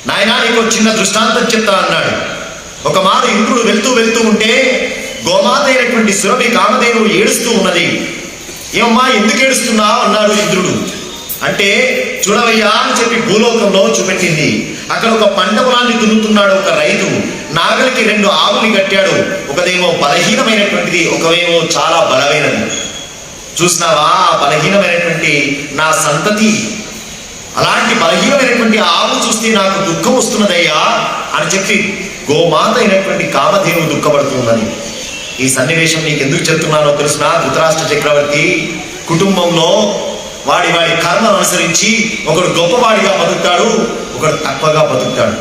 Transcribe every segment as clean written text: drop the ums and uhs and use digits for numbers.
నాయనా నీకు చిన్న దృష్టాంతం చెప్తా అన్నాడు. ఒక మారు ఇంద్రుడు వెళ్తూ ఉంటే గోమాత అయినటువంటి సురభి కామధేనువు ఏడుస్తూ ఉన్నది. ఏమమ్మా ఎందుకు ఏడుస్తున్నావు అన్నాడు ఇంద్రుడు. అంటే చూడవయ్యా అని చెప్పి భూలోకంలో చూపెట్టింది. అక్కడ ఒక పంట పొలాన్ని దున్నుతున్నాడు ఒక రైతు. నాగలికి 2 ఆవుల్ని కట్టాడు. ఒకదేమో బలహీనమైనటువంటిది, ఒకవేమో చాలా బలమైనది. చూసినావా ఆ బలహీనమైనటువంటి నా సంతతి, అలాంటి బలహీనమైనటువంటి ఆవు చూస్తే నాకు దుఃఖం వస్తున్నదయ్యా అని చెప్పి గోమాత అయినటువంటి కామధేనువు దుఃఖపడుతున్నది. ఈ సన్నివేశం నీకు ఎందుకు చెప్తున్నానో తెలుసునా? ధృతరాష్ట్ర చక్రవర్తి కుటుంబంలో వాడి కర్మను అనుసరించి ఒకడు గొప్పవాడిగా బతుకుతాడు, ఒకడు తక్కువగా బతుకుతాడు.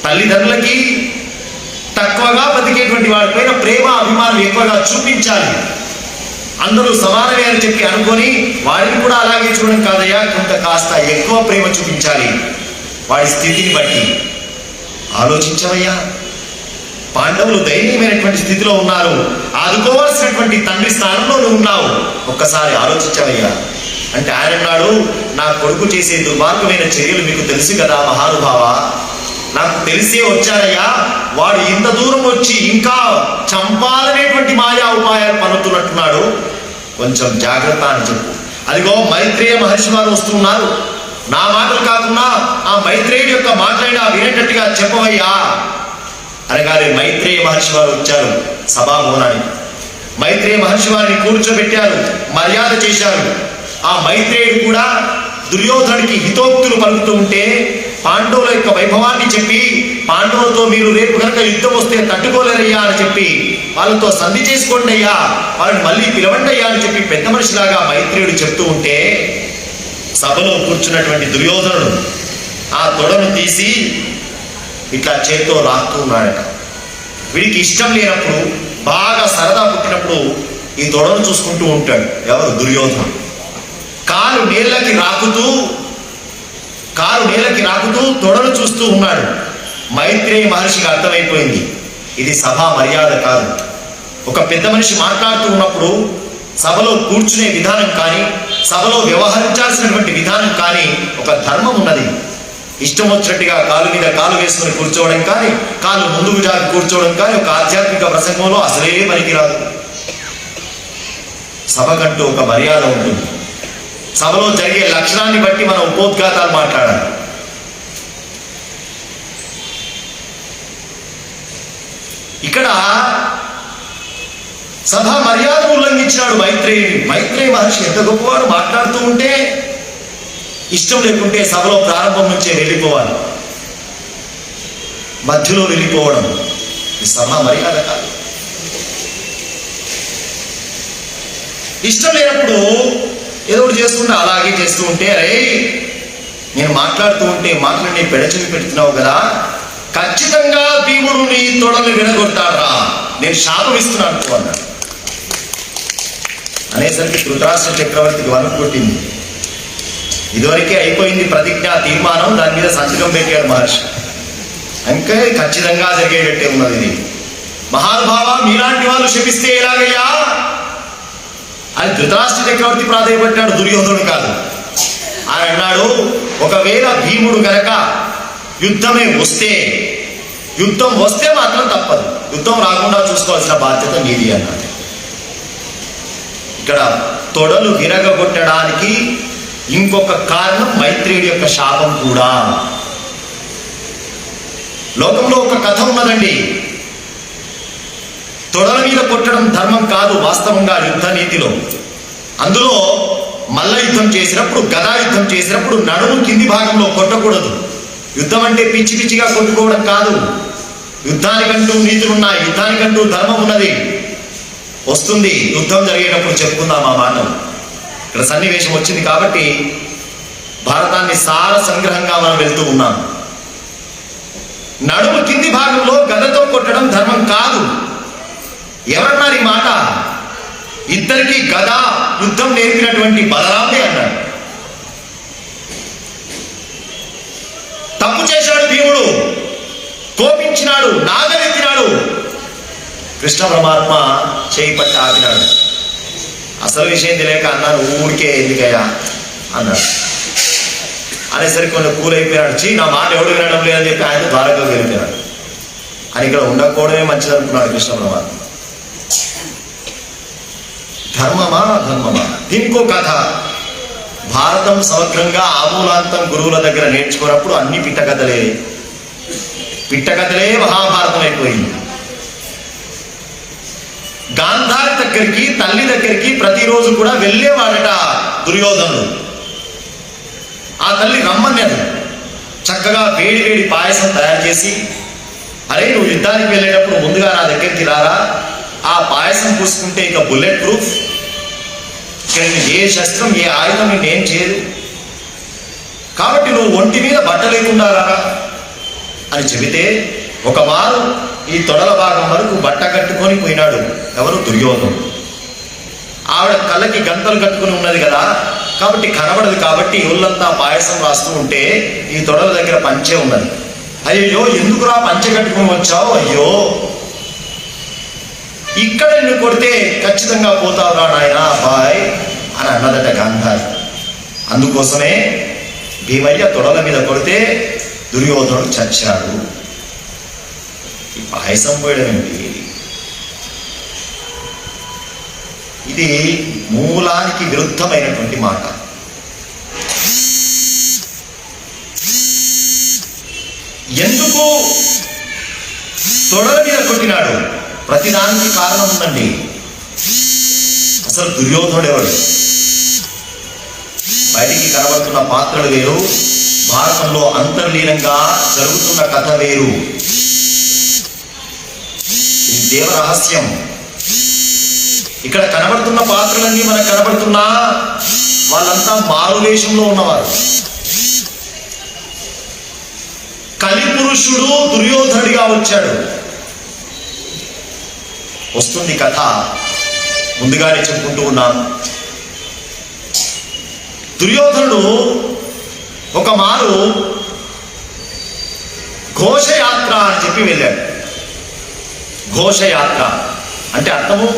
తల్లిదండ్రులకి తక్కువగా బతికేటువంటి వాడిపైన ప్రేమ అభిమానం ఎక్కువగా చూపించాలి. అందరూ సమానమే అని చెప్పి అనుకొని వాడిని కూడా అలాగే చూడడం కాదయ్యా, కొంత కాస్త ఎక్కువ ప్రేమ చూపించాలి వాడి స్థితిని బట్టి. ఆలోచించవయ్యా, పాండవులు దయనీయమైనటువంటి స్థితిలో ఉన్నారు. ఆదుకోవాల్సినటువంటి తండ్రి స్థానంలో నువ్వు ఉన్నావు. ఒక్కసారి ఆలోచించవయ్యా అంటే ఆయన అన్నాడు, నా కొడుకు చేసే దుర్మార్గమైన చర్యలు మీకు తెలుసు కదా మహానుభావ, నాకు తెలిసే వచ్చారయ్యా. వాడు ఇంత దూరం వచ్చి ఇంకా చంపాలనేటువంటి మాయా ఉపాయాలు పన్నుతున్నట్టున్నాడు, కొంచెం జాగ్రత్త అని చెప్పు. అదిగో మైత్రేయ మహర్షి వారు వస్తున్నారు, నా మాటలు కాకుండా ఆ మైత్రేయుడి యొక్క మాటలైనా వినేటట్టుగా చెప్పవయ్యా అనగానే మైత్రేయ మహర్షి వారు వచ్చారు సభాభవనానికి. మైత్రేయ మహర్షి వారిని కూర్చోబెట్టారు, మర్యాద చేశారు. ఆ మైత్రేయుడు కూడా దుర్యోధనుడికి హితోక్తులు పలుకుతూ ఉంటే పాండవుల యొక్క వైభవాన్ని చెప్పి, పాండవులతో మీరు రేపు కనుక యుద్ధం వస్తే తట్టుకోలేరయ్యా అని చెప్పి వాళ్ళతో సంధి చేసుకోండి అయ్యా, వాళ్ళని మళ్ళీ పిలవండి అయ్యా అని చెప్పి పెద్ద మనిషిలాగా మైత్రేయుడు చెప్తూ ఉంటే సభలో కూర్చున్నటువంటి దుర్యోధనుడు ఆ తొడను తీసి ఇట్లా చేత్తో రాస్తూ ఉన్నాడట. వీడికి ఇష్టం లేనప్పుడు, బాగా సరదా పుట్టినప్పుడు ఈ తొడను చూసుకుంటూ ఉంటాడు. ఎవరు? దుర్యోధనుడు. కాలు నీళ్ళకి రాకుతూ తొడను చూస్తూ ఉన్నాడు. మైత్రేయ మహర్షికి అర్థమైపోయింది, ఇది సభా మర్యాద కాదు. ఒక పెద్ద మనిషి మాట్లాడుతూ ఉన్నప్పుడు సభలో కూర్చునే విధానం కానీ, సభలో వ్యవహరించాల్సినటువంటి విధానం కానీ ఒక ధర్మం ఉన్నది. ఇష్టం వచ్చినట్టుగా కాలు మీద కాలు వేసుకుని కూర్చోవడం కానీ, కాలు ముందుకు జాగి కూర్చోవడం కానీ ఒక ఆధ్యాత్మిక ప్రసంగంలో అసలే పనికిరాదు. సభకంటూ ఒక మర్యాద ఉంటుంది. సభలో జరిగే లక్షణాన్ని బట్టి మనం ఉపోద్ఘాతాలు మాట్లాడాలి. ఇక్కడ సభ మర్యాదను ఉల్లంఘించినాడు మైత్రేయుడు. మైత్రేయ మహర్షి ఎంత గొప్పవాడు, మాట్లాడుతూ ఉంటే ఇష్టం లేకుంటే సభలో ప్రారంభం నుంచే వెళ్ళిపోవాలి, మధ్యలో వెళ్ళిపోవడం ఈ సభ మర్యాద కాదు. ఇష్టం లేనప్పుడు ఏదో ఒకటి చేస్తుంటే అలాగే చేస్తూ ఉంటే, అరే నేను మాట్లాడుతూ ఉంటే మాటలని పెడచెవి పెడుతున్నావు కదా, ఖచ్చితంగా భీముడు నీ తొడలు విడగొడతాడా, నేను శాపం ఇస్తున్నాను అన్నాడు. అనేసరికి ధృతరాష్ట్ర చక్రవర్తికి వణుకు పుట్టింది. ఇదివరకే అయిపోయింది ప్రతిజ్ఞ తీర్మానం, దాని మీద సంతకం పెట్టాడు మహర్షి. ఇంకా ఖచ్చితంగా జరిగేటట్టే ఉన్నది ఇది. మహానుభావ, మీలాంటి వాళ్ళు శపిస్తే ఎలాగయ్యా అని ధృతరాష్ట్ర చక్రవర్తి ప్రాధాయపడ్డాడు, దుర్యోధనుడు కాదు. ఆయన అన్నాడు, ఒకవేళ భీముడు గనక యుద్ధం వస్తే మాత్రం తప్పదు, యుద్ధం రాకుండా చూసుకోవాల్సిన బాధ్యత మీది అన్నాడు. ఇక్కడ తొడలు విరగొట్టడానికి ఇంకొక కారణం మైత్రేయుడి యొక్క శాపం కూడా. లోకంలో ఒక కథ ఉన్నదండి, తొడల మీద కొట్టడం ధర్మం కాదు వాస్తవంగా యుద్ధ నీతిలో. అందులో మల్ల యుద్ధం చేసినప్పుడు, గదా యుద్ధం చేసినప్పుడు నడుము కింది భాగంలో కొట్టకూడదు. యుద్ధం అంటే పిచ్చి పిచ్చిగా కొట్టుకోవడం కాదు. యుద్ధానికంటూ నీతులున్నాయి, యుద్ధానికంటూ ధర్మం ఉన్నది. వస్తుంది యుద్ధం జరిగేటప్పుడు చెప్పుకుందాం ఆ మాట. ఇక్కడ సన్నివేశం వచ్చింది కాబట్టి భారతాన్ని సార సంగ్రహంగా మనం వెళ్తూ ఉన్నాం. నడుము కింది భాగంలో గదతో కొట్టడం ధర్మం కాదు. ఎవరన్నారు ఈ మాట? ఇద్దరికి గదా యుద్ధం నేర్పినటువంటి బలరాముడే అన్నాడు. తప్పు చేశాడు భీముడు, కోపించినాడు, నాగరెత్తినాడు. కృష్ణ పరమాత్మ చేయి పట్టి ఆపినాడు. అసలు విషయం తెలియక అన్నాను, ఊరికే ఎందుకయ్యా అన్నాడు. అనేసరికి కొంచెం కూల్ అయిపోయాడు. నా మాట ఎవడు వినడం లేదని చెప్పి ఆయన ద్వారకలోకి వెళ్ళిపోయాడు. అని ఇక్కడ ఉండకపోవడమే మంచిది అనుకున్నాడు కృష్ణ పరమాత్మ. ధర్మమా అధర్మమా? ఇంకో కథ. భారతం సమగ్రంగా ఆమూలాంతం గురువుల దగ్గర నేర్చుకున్నప్పుడు అన్ని పిట్టకథలే మహాభారతం అయిపోయింది. గాంధారి దగ్గరికి, తల్లి దగ్గరికి ప్రతిరోజు కూడా వెళ్ళేవాడట దుర్యోధనుడు. ఆ తల్లి రమ్మన్నది. చక్కగా వేడి వేడి పాయసం తయారు చేసి, అరే నువ్వు యుద్ధానికి వెళ్ళేటప్పుడు ముందుగా నా దగ్గరికి రారా, ఆ పాయసం పూసుకుంటే ఇక బుల్లెట్ ప్రూఫ్, ఏ శస్త్రం ఏ ఆయుధం నేనేం చేయదు, కాబట్టి నువ్వు ఒంటి మీద బట్ట లేకుండా రారా అని చెబితే ఒక మారు ఈ తొడల భాగం వరకు బట్ట కట్టుకొని పోయినాడు. ఎవరు? దుర్యోధనుడు. ఆవిడ కళ్ళకి గంతలు కట్టుకుని ఉన్నది కదా, కాబట్టి కనబడదు. కాబట్టి ఒళ్ళంతా పాయసం రాస్తూ ఉంటే ఈ తొడల దగ్గర పంచె ఉన్నది. అయ్యో ఎందుకురా పంచె కట్టుకుని వచ్చావు, అయ్యో ఇక్కడ నిన్ను కొడితే ఖచ్చితంగా పోతావురా నాయనా అబ్బాయ్ అని అన్నదట గాంధారి. అందుకోసమే భీమయ్య తొడల మీద కొడితే దుర్యోధనుడు చచ్చాడు. ఈ పాయసం పోయడం ఏంటి? ఇది మూలానికి విరుద్ధమైనటువంటి మాట. ఎందుకు తొడల మీద కొట్టినాడు? ప్రతిదానికి కారణం ఉందండి. అసలు దుర్యోధనుడు ఎవడు? బయటికి కనబడుతున్న పాత్రలు వేరు, భారతంలో అంతర్లీనంగా జరుగుతున్న కథ వేరు. ఇది దేవ రహస్యం. ఇక్కడ కనబడుతున్న పాత్రలన్నీ మనకు కనబడుతున్నా వాళ్ళంతా మారువేషంలో ఉన్నవారు. కలిపురుషుడు దుర్యోధనుడిగా వచ్చాడు. వస్తుంది కథ, ముందుగానే చెప్పుకుంటూ ఉన్నాను. దుర్యోధనుడు ఒక మారు ఘోషయాత్ర అని చెప్పి వెళ్ళాడు. ఘోషయాత్ర అంటే అర్థము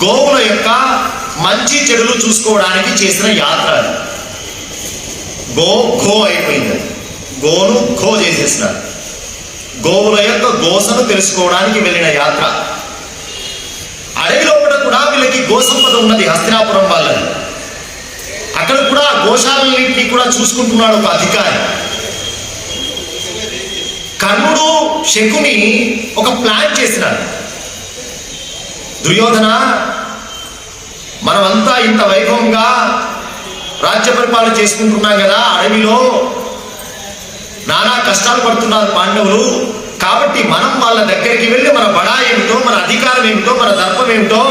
గోవుల యొక్క మంచి చెడులు చూసుకోవడానికి చేసిన యాత్ర. ఘో అయిపోయింది. గోను ఘో చేసేసినారు. గోవుల యొక్క గోసను తెలుసుకోవడానికి వెళ్ళిన యాత్ర. అడవి లోపల కూడా వీళ్ళకి గోసంపద ఉన్నది, హస్తినాపురం వాళ్ళని. అక్కడ కూడా గోశాలన్నింటినీ కూడా చూసుకుంటున్నాడు ఒక అధికారి. కర్ణుడు శకుని ఒక ప్లాన్ చేసినాడు. దుర్యోధన, మనమంతా ఇంత వైభవంగా రాజ్య పరిపాలన చేసుకుంటున్నాం కదా, అడవిలో నానా కష్టాలు పడుతున్నారు పాండవులు. కాబట్టి మనం వాళ్ళ దగ్గరికి వెళ్ళి మన బడా ఏమిటో, మన అధికారం ఏమిటో, మన దర్పం ఏమిటో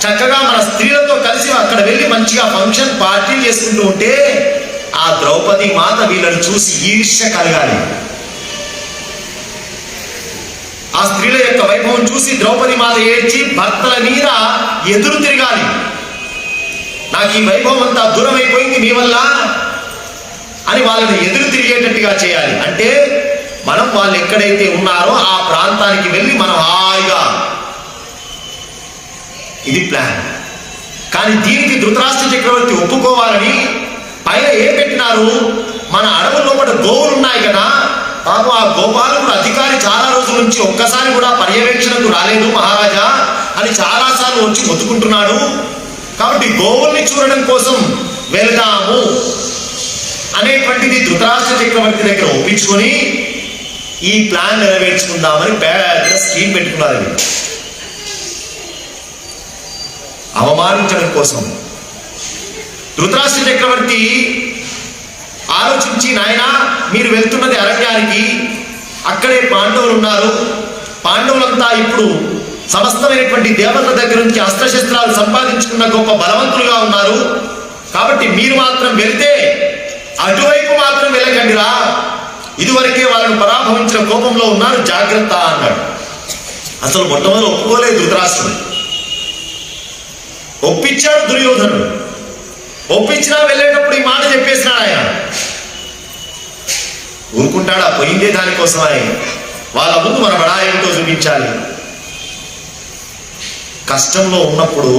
చక్కగా మన స్త్రీలతో కలిసి అక్కడ వెళ్ళి మంచిగా ఫంక్షన్ పార్టీలు చేసుకుంటూ ఉంటే ఆ ద్రౌపది మాత వీళ్ళని చూసి ఈర్ష్య కలగాలి. ఆ స్త్రీల యొక్క వైభవం చూసి ద్రౌపది మాత ఏడ్చి భర్తల మీద ఎదురు తిరగాలి. నాకు ఈ వైభవం అంతా దూరం అయిపోయింది మీ వల్ల అని వాళ్ళని ఎదురు తిరిగేటట్టుగా చేయాలి. అంటే మనం వాళ్ళు ఎక్కడైతే ఉన్నారో ఆ ప్రాంతానికి వెళ్ళి మనం హాయిగా, ఇది ప్లాన్. కానీ దీనికి ధృతరాష్ట్ర చక్రవర్తి ఒప్పుకోవాలని పైన ఏం పెట్టినారు? మన అడవుల లోపల గోవులు ఉన్నాయి కదా, పాపం ఆ గోపాలకుడు అధికారి చాలా రోజుల నుంచి ఒక్కసారి కూడా పర్యవేక్షణకు రాలేదు మహారాజా అని చాలాసార్లు వచ్చి మొత్తుకుంటున్నాడు. కాబట్టి గోవుల్ని చూడడం కోసం వెళ్దాము అనేటువంటిది ధృతరాష్ట్ర చక్రవర్తి దగ్గర ఒప్పించుకొని ఈ ప్లాన్ నెరవేర్చుకుందామని పెద్ద స్కీమ్ పెట్టుకున్నారు. అవమానించడం కోసం ధృతరాష్ట్ర చక్రవర్తి ఆలోచించి, నాయనా మీరు వెళ్తున్నది అరణ్యానికి, అక్కడే పాండవులు ఉన్నారు, పాండవులంతా ఇప్పుడు సమస్తమైనటువంటి దేవతల దగ్గర నుంచి అస్త్రశస్త్రాలు సంపాదించుకున్న గొప్ప బలవంతులుగా ఉన్నారు. కాబట్టి మీరు మాత్రం వెళ్తే అటువైపు మాత్రం వెళ్ళకండిరా, ఇదివరకే వాళ్ళను పరాభవించిన కోపంలో ఉన్నారు, జాగ్రత్త అన్నాడు. అసలు మొట్టమొదటి ఒప్పుకోలేదు ధృతరాష్ట్రుడు. ఒప్పించాడు దుర్యోధనుడు. ఒప్పించినా వెళ్ళేటప్పుడు ఈ మాట చెప్పేసినాడు ఆయన. ఊరుకుంటాడా? పోయిందే దానికోసం. ఆయన వాళ్ళ ముందు మన బడా ఏమిటో చూపించాలి. కష్టంలో ఉన్నప్పుడు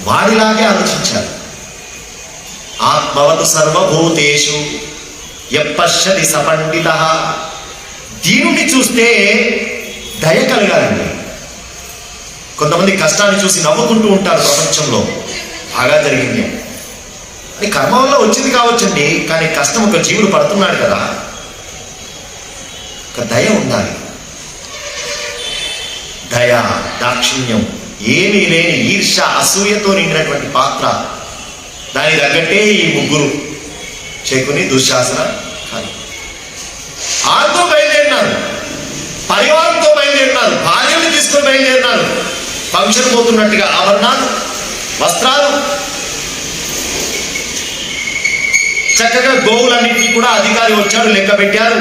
వాడిలాగే ఆలోచించారు. ఆత్మవతు సర్వభూతేషు యపశ్యతి సపండిత. దీనుని చూస్తే దయ కలగాలండి. కొంతమంది కష్టాన్ని చూసి నవ్వుకుంటూ ఉంటారు. ప్రపంచంలో బాగా జరిగింది అని కర్మ వల్ల వచ్చింది కావచ్చండి, కానీ కష్టం ఒక జీవుడు పడుతున్నాడు కదా, ఒక దయ ఉండాలి. దయ, దాక్షిణ్యం ఏమీ లేని ఈర్ష, అసూయతో నిండినటువంటి పాత్ర. దాని తగ్గట్టే ఈ ముగ్గురు, శకుని, దుశ్శాసన, ఆరుతో బయలుదేరినారు, పరివారంతో బయలుదేరినారు, భార్యను తీసుకొని బయలుదేరినారు. ఫంక్షన్ పోతున్నట్టుగా ఆభరణాలు, వస్త్రాలు, చక్కగా గోవులన్నింటినీ కూడా అధికారి వచ్చాడు, లెక్క పెట్టారు.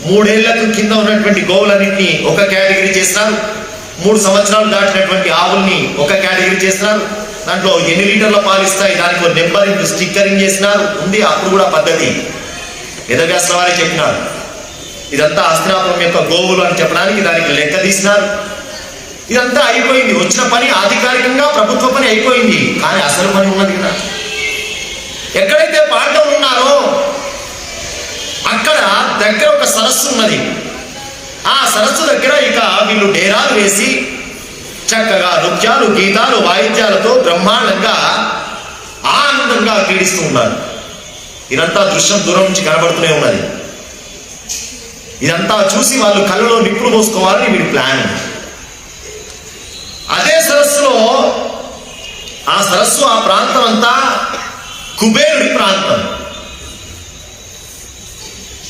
3 ఏళ్లకు కింద ఉన్నటువంటి గోవులన్నింటినీ ఒక కేటగిరీ చేస్తున్నారు. 3 సంవత్సరాలు దాటినటువంటి ఆవుల్ని ఒక కేటగిరీ చేస్తున్నారు. దాంట్లో ఎన్ని లీటర్ల పాలు ఇస్తాయి దానికి నెంబరింగ్, స్టిక్కరింగ్ చేసినారు. ఉంది అప్పుడు కూడా పద్ధతి. వేదవ్యాసుల వారే చెప్పినారు. ఇదంతా హస్తినాపురం యొక్క గోవులు అని చెప్పడానికి దానికి లెక్క తీసినారు. ఇదంతా అయిపోయింది. వచ్చిన పని అధికారికంగా ప్రభుత్వ పని అయిపోయింది. కానీ అసలు పని ఉన్నది కదా. ఎక్కడైతే పాండవులు ఉన్నారో అక్కడ దగ్గర ఒక సరస్సు ఉన్నది. ఆ సరస్సు దగ్గర ఇక వీళ్ళు డేరాలు వేసి చక్కగా నృత్యాలు, గీతాలు, వాయిద్యాలతో బ్రహ్మాండంగా ఆనందంగా క్రీడిస్తూ ఉన్నారు. ఇదంతా దృశ్యం దూరం నుంచి కనబడుతూనే ఉన్నది. ఇదంతా చూసి వాళ్ళు కళ్ళలో నిప్పులు పోసుకోవాలని వీడి ప్లాన్. అదే సరస్సులో, ఆ సరస్సు, ఆ ప్రాంతం అంతా కుబేరుడి ప్రాంతం.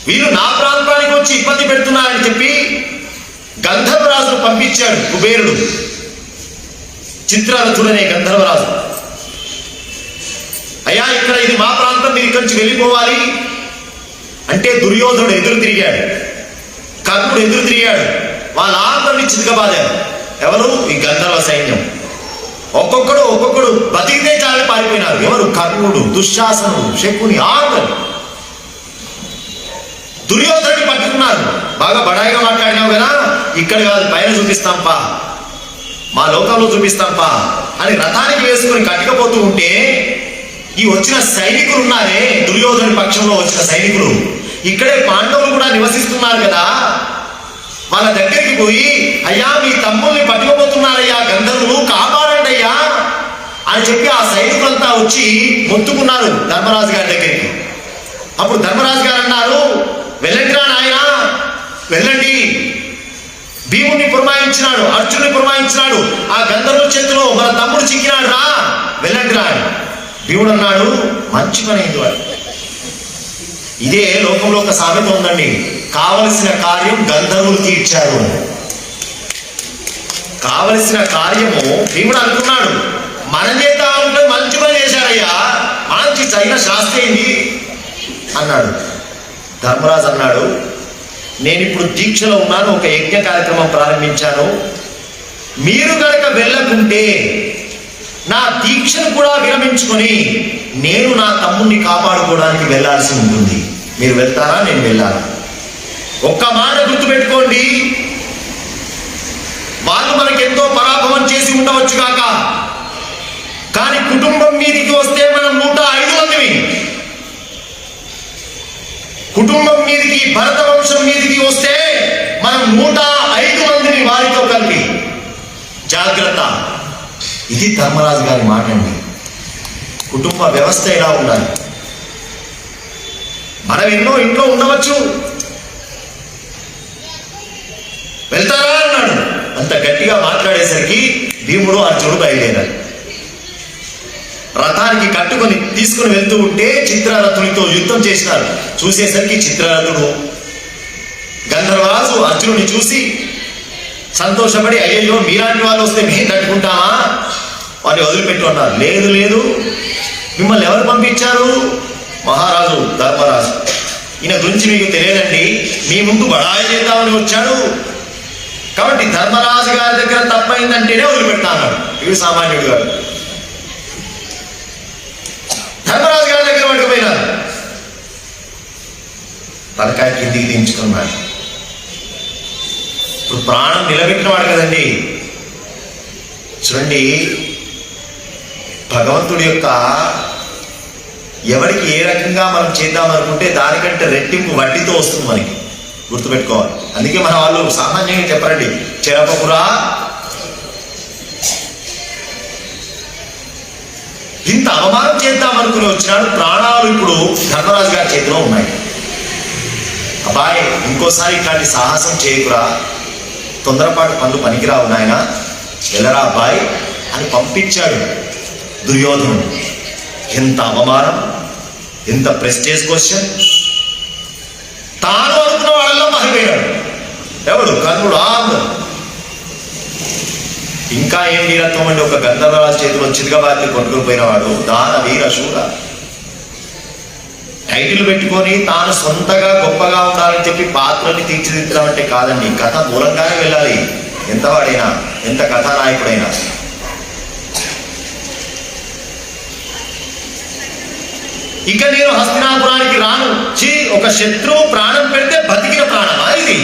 వీళ్ళు నా ప్రాంతానికి వచ్చి ఇబ్బంది పెడుతున్నారని చెప్పి గంధర్వరాజును పంపించాడు కుబేరుడు. చిత్రరథుడనే గంధర్వరాజు. అయ్యా, ఇక్కడ ఇది మా ప్రాంతం, మీరు ఇక్కడి నుంచి వెళ్ళిపోవాలి అంటే దుర్యోధనుడు ఎదురు తిరిగాడు, కర్ణుడు ఎదురు తిరిగాడు. వాళ్ళందరినీ చితకబాదారు. ఎవరు? ఈ గంధర్వ సైన్యం. ఒక్కొక్కడు బతికితే చాలా పారిపోయినారు. ఎవరు? కర్ణుడు, దుశ్శాసనుడు, శకుని, అందరు. దుర్యోధనుడిని పట్టుకున్నారు. బాగా బడాయిగా మాట్లాడినావు కదా, ఇక్కడ కాదు పైన చూపిస్తాంపా, మా లోకంలో చూపిస్తాంపా అని రథానికి వేసుకుని కట్టుకపోతూ ఉంటే ఈ వచ్చిన సైనికులు ఉన్నారే, దుర్యోధనుడి పక్షంలో వచ్చిన సైనికులు, ఇక్కడే పాండవులు కూడా నివసిస్తున్నారు కదా, వాళ్ళ దగ్గరికి పోయి అయ్యా మీ తమ్ముల్ని పట్టుకోబోతున్నారయ్యా గంధర్వులు, కాపాడండి అయ్యా అని చెప్పి ఆ సైనికులంతా వచ్చి మొత్తుకున్నారు ధర్మరాజు గారి దగ్గరికి. అప్పుడు ధర్మరాజు గారు అన్నారు, వెళ్ళండిరా నాయనా, వెళ్ళండి. భీముని పురమాయించినాడు, అర్జునుని పురమాయించినాడు, ఆ గంధర్వుల చేతిలో మన తమ్ముడు చిక్కినాడు రా, వెళ్ళండి రా. భీముడు అన్నాడు, మంచి పని అయింది వాడు. ఇదే లోకంలో ఒక సామెత ఉందండి, కావలసిన కార్యం గంధర్వులు తీర్చారు. కావలసిన కార్యము భీముడు అనుకున్నాడు, మన చేత మంచి పని చేశాడయ్యా, మంచి చైన శాస్త్రి అయింది అన్నాడు. ధర్మరాజు అన్నాడు, నేను ఇప్పుడు దీక్షలో ఉన్నాను, ఒక యజ్ఞ కార్యక్రమం ప్రారంభించాను, మీరు కనుక వెళ్ళకుంటే నా దీక్షను కూడా విరమించుకొని నేను నా తమ్ముడిని కాపాడుకోవడానికి వెళ్ళాల్సి ఉంటుంది. మీరు వెళ్తారా? నేను వెళ్ళాలి. ఒక్క మాట గుర్తుపెట్టుకోండి, వాళ్ళు మనకెంతో పరాభవం చేసి ఉండవచ్చు కాక, కానీ కుటుంబం మీదికి వస్తే మనం 105 మందిని, కుటుంబం మీదికి, భరత వంశం మీదికి వస్తే మనం 105 మందిని వారితో కలిపి. జాగ్రత్త. ఇది ధర్మరాజు గారి మాట అండి. కుటుంబ వ్యవస్థ ఎలా ఉండాలి. మనం ఎన్నో ఇంట్లో ఉండవచ్చు, వెళ్తారా అన్నాడు. అంత గట్టిగా మాట్లాడేసరికి భీముడు, అర్జునుడు బయలుదేరారు. రథానికి కట్టుకొని తీసుకుని వెళ్తూ ఉంటే చిత్రరథునితో యుద్ధం చేసినారు. చూసేసరికి చిత్రరథుడు గంధర్వరాజు అర్జునుడిని చూసి సంతోషపడి, అయ్యయ్యో మీలాంటి వాళ్ళు వస్తే మేము తట్టుకుంటామా, వారిని వదిలిపెట్టు అన్నారు. లేదు లేదు, మిమ్మల్ని ఎవరు పంపించారు? మహారాజు ధర్మరాజు. ఈయన గురించి మీకు తెలియదండి, మీ ముందు బడాయి చేద్దామని వచ్చాడు, కాబట్టి ధర్మరాజు గారి దగ్గర తప్పైందంటేనే వదిలిపెడతా అన్నాడు. వీడు సామాన్యుడు గారు. ధర్మరాజు గారి దగ్గర పట్టుకుపోయినారు. తలకాయ కిందికి దించుకున్నాడు. ఇప్పుడు ప్రాణం నిలబెట్టినవాడు కదండి. చూడండి, భగవంతుడి యొక్క ఎవరికి ఏ రకంగా మనం చేద్దాం అనుకుంటే దానికంటే రెట్టింపు వడ్డీతో వస్తుంది మనకి, గుర్తుపెట్టుకోవాలి. అందుకే మన వాళ్ళు సామాన్యంగా చెప్పరండి, చెరపకురా. ఇంత అవమానం చేద్దాం అనుకుని వచ్చినాడు. ప్రాణాలు ఇప్పుడు ధర్మరాజు గారి చేతిలో ఉన్నాయి. అబ్బాయి ఇంకోసారి ఇట్లాంటి సాహసం చేయకురా, తొందరపాటు పనులు పనికిరావు నాయన, వెళ్ళరా అబ్బాయి అని పంపించాడు దుర్యోధనుడు. ఎంత అవమానం, ఎంత ప్రెస్టేజ్ క్వశ్చన్. తాను అనుకున్న వాళ్ళల్లో మహిపోయాడు. ఎవడు? కర్ణుడు. ఇంకా ఏం వీరత్వం అండి, ఒక గంధర్వరాజు చేతిలో చిరుగబాతి కొట్టుకుని పోయినవాడు. దాన వీర శూర టైటిల్ పెట్టుకొని తాను సొంతగా గొప్పగా ఉండాలని చెప్పి పాత్రని తీర్చిదిద్దడం అంటే కాదండి, కథ మూలంగానే వెళ్ళాలి. ఎంత వాడైనా, ఎంత కథానాయకుడైనా. ఇక నేను హస్తినాపురానికి రాను. ఒక శత్రువు ప్రాణం పెడితే బతికిన ప్రాణమా ఇది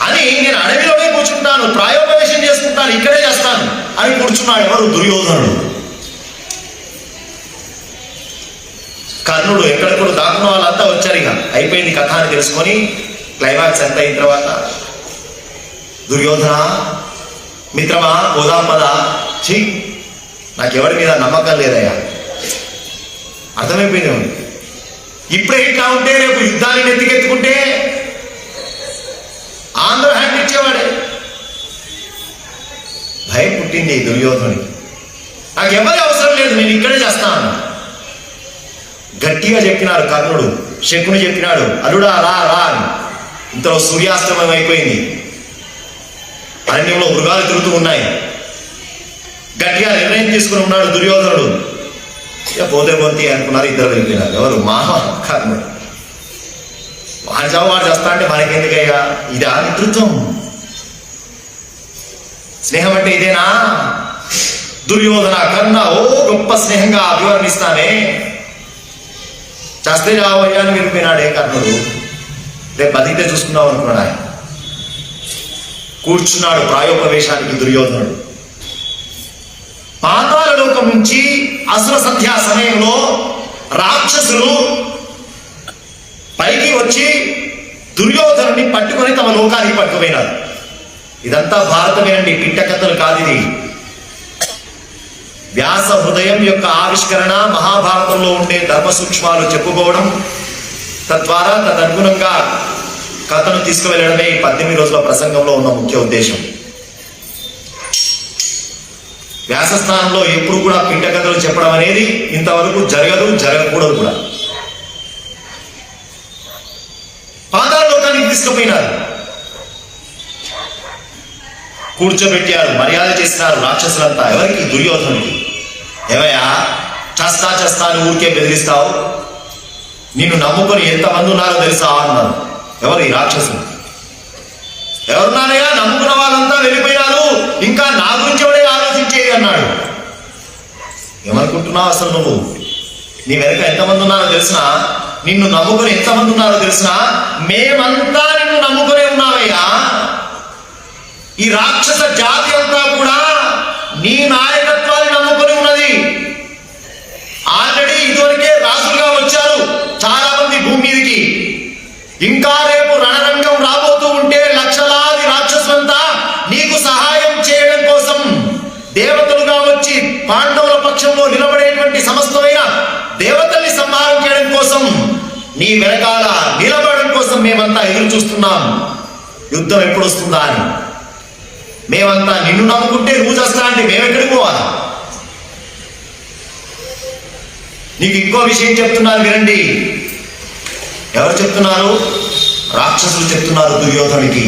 అని నేను అడవిలోనే కూర్చుంటాను, ప్రాయోపవేశం చేసుకుంటాను, ఇక్కడే చేస్తాను అని కూర్చున్నాడు. ఎవరు? దుర్యోధనుడు. కర్ణుడు ఎక్కడెక్కడ దాక్కున్న వాళ్ళంతా వచ్చారు. ఇక అయిపోయింది కథ అని తెలుసుకొని క్లైమాక్స్ ఎంత అయిన తర్వాత, దుర్యోధన మిత్రమా పోదాం పద. నాకెవరి మీద నమ్మకం లేదయ్యా, అర్థమైపోయింది. ఇప్పుడే ఇట్లా ఉంటే రేపు యుద్ధాన్ని నెత్తికెత్తుకుంటే ఆంధ్ర హ్యాండ్ ఇచ్చేవాడే. భయం పుట్టింది దుర్యోధనుడికి. నాకు ఎవరి అవసరం లేదు, నేను ఇక్కడే చేస్తాను. గట్టిగా చెప్పినాడు కర్ణుడు. శకుని చెప్పినాడు, అల్లుడా రా రా అని. ఇంతలో సూర్యాస్తమయం అయిపోయింది. అరణ్యంలో మృగాలు తిరుగుతూ ఉన్నాయి. గట్టిగా నిర్ణయం తీసుకుని ఉన్నాడు దుర్యోధనుడు. ఇక పోతే పోతే అనుకున్నారు, ఇద్దరు వెళ్ళిపోయినారు. ఎవరు? మామ కర్ణుడు. వాడి చావు వాడు చేస్తా అంటే మనకెందుకయ్యా? ఇదా మిత్రుత్వం? స్నేహం అంటే ఇదేనా? దుర్యోధన కర్ణ ఓ గొప్ప స్నేహంగా అభివర్ణిస్తానే. చేస్తే చావయ్యా అని వెళ్ళిపోయినాడే కర్ణుడు. రేపు బతికితే చూసుకున్నావు అనుకున్నాడు ఆయన. కూర్చున్నాడు ప్రాయోపవేశానికి దుర్యోధనుడు. పాతాళ లోకం నుంచి అసుర సంధ్యా సమయంలో రాక్షసులు పైకి వచ్చి దుర్యోధనుడిని పట్టుకొని తమ లోకానికి పట్టుకుపోయినారు. ఇదంతా భారతమేనండి, పిట్ట కథలు కాదు. ఇది వ్యాస హృదయం యొక్క ఆవిష్కరణ. మహాభారతంలో ఉండే ధర్మ సూక్ష్మాలు చెప్పుకోవడం, తద్వారా తదనుగుణంగా కథను తీసుకువెళ్ళడమే ఈ 18 రోజుల ప్రసంగంలో ఉన్న ముఖ్య ఉద్దేశం. వ్యాసస్థానంలో ఎప్పుడు కూడా పిట్ట కథలు చెప్పడం అనేది ఇంతవరకు జరగదు, జరగకూడదు కూడా. పాతాళ లోకానికి తీసుకుపోయినారు, కూర్చోబెట్టారు, మర్యాద చేసినారు రాక్షసులంతా. ఎవరికి? దుర్యోధనుడికి. ఏమయ్యా చస్తా అని ఊరికే బెదిరిస్తావు? నిన్ను నమ్ముకొని ఎంతమంది ఉన్నారో తెలుసా అన్నారు. ఎవరు? ఈ రాక్షసులు. ఎవరున్నారయ్యా? నమ్ముకున్న వాళ్ళంతా వెళ్ళిపోయినారు, ఇంకా నా గురించి ఎవడే ఆలోచించేది అన్నాడు. ఏమనుకుంటున్నావు అసలు నువ్వు? నీ వెనక ఎంతమంది ఉన్నారో తెలిసినా, నిన్ను నమ్ముకొని ఎంతమంది ఉన్నారో తెలిసినా, మేమంతా నిన్ను నమ్ముకునే ఉన్నావయ్యా. ఈ రాక్షస జాతి అంతా కూడా నీ నాయకత్వాన్ని నమ్ముకొని ఉన్నది. ఆల్రెడీ ఇదివరకే రాజులుగా వచ్చారు చాలా మంది భూమి మీదకి. ఇంకా రేపు రణరంగం రాబోతూ ఉంటే లక్షలాది రాక్షసులంతా నీకు సహాయం చేయడం కోసం దేవతలుగా వచ్చి పాండవుల పక్షంలో నిలబడేటువంటి సమస్తమైన దేవతల్ని సంహారం చేయడం కోసం, నీ వెనకాల నిలబడడం కోసం మేమంతా ఎదురు చూస్తున్నాం. యుద్ధం ఎప్పుడు వస్తుందా అని. మేమంతా నిన్ను నమ్ముకుంటే నువ్వు చేస్తా అంటే మేమెక్కడికి పోవాలి? నీకు ఇంకో విషయం చెప్తున్నారు, వినండి. ఎవరు చెప్తున్నారు? రాక్షసులు చెప్తున్నారు దుర్యోధనుడికి.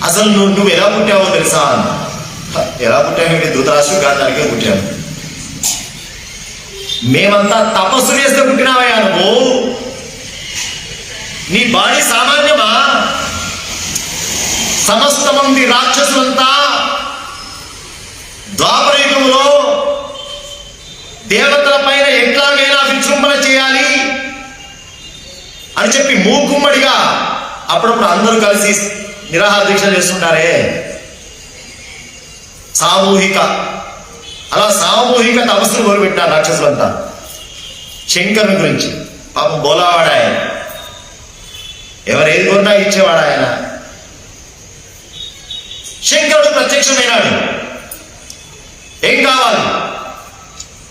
అసలు నువ్వు ఎలా పుట్టావో తెలుసా? ఎలా పుట్టావంటే ధృతరాష్ట్రుడు గాతానికే పుట్టాను. మేమంతా తపస్సు చేస్తే పుట్టినావయ్యా నువ్వు. నీ బాడీ సామాన్యమా? సమస్త మంది రాక్షసులంతా ద్వాపరయుగంలో దేవతల పైన ఎట్లాగైనా విజృంభణ చేయాలి అని చెప్పి మూకుమ్మడిగా అప్పుడప్పుడు అందరూ కలిసి నిరాహార దీక్ష చేస్తుంటారే. సామూహిక అలా సామూహిక తపస్సులు మొదలుపెట్టారు రాక్షసులంతా శంకరుని గురించి. పాపం బోలావాడు ఆయన, ఎవరేది కొన్నా ఇచ్చేవాడు ఆయన. శంకరుడు ప్రత్యక్షమైనాడు. ఏం కావాలి?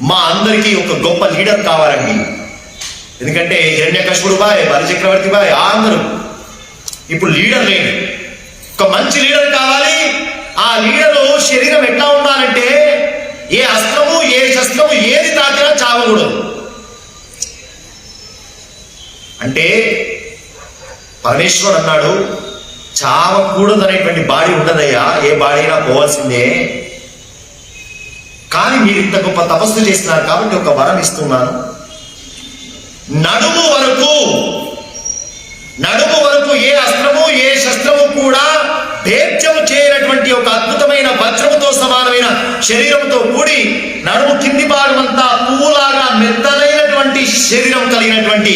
మా అందరికీ ఒక గొప్ప లీడర్ కావాలండి. ఎందుకంటే హిరణ్యకశిపుడు బాయ్, బలిచక్రవర్తి బాయ్ అందరూ ఇప్పుడు లీడర్ లేడు. ఒక మంచి లీడర్ కావాలి. ఆ లీడరు శరీరం ఎట్లా ఉండాలంటే ఏ అస్త్రము ఏ శస్త్రము ఏది తాకినా చావకూడదు. అంటే పరమేశ్వరుడు అన్నాడు, చావకూడదు అనేటువంటి బాడీ ఉండదయ్యా, ఏ బాడీ అయినా పోవాల్సిందే. కానీ మీరు ఇంత గొప్ప తపస్సు చేస్తున్నారు కాబట్టి ఒక వరం ఇస్తున్నాను. నడుము వరకు ఏ అస్త్రము ఏ శస్త్రము కూడా భేద్యము చేయనటువంటి ఒక అద్భుతమైన వజ్రముతో సమానమైన శరీరంతో కూడి నడుము కింది భాగమంతా పువ్వులాగా మెత్తనైనటువంటి శరీరం కలిగినటువంటి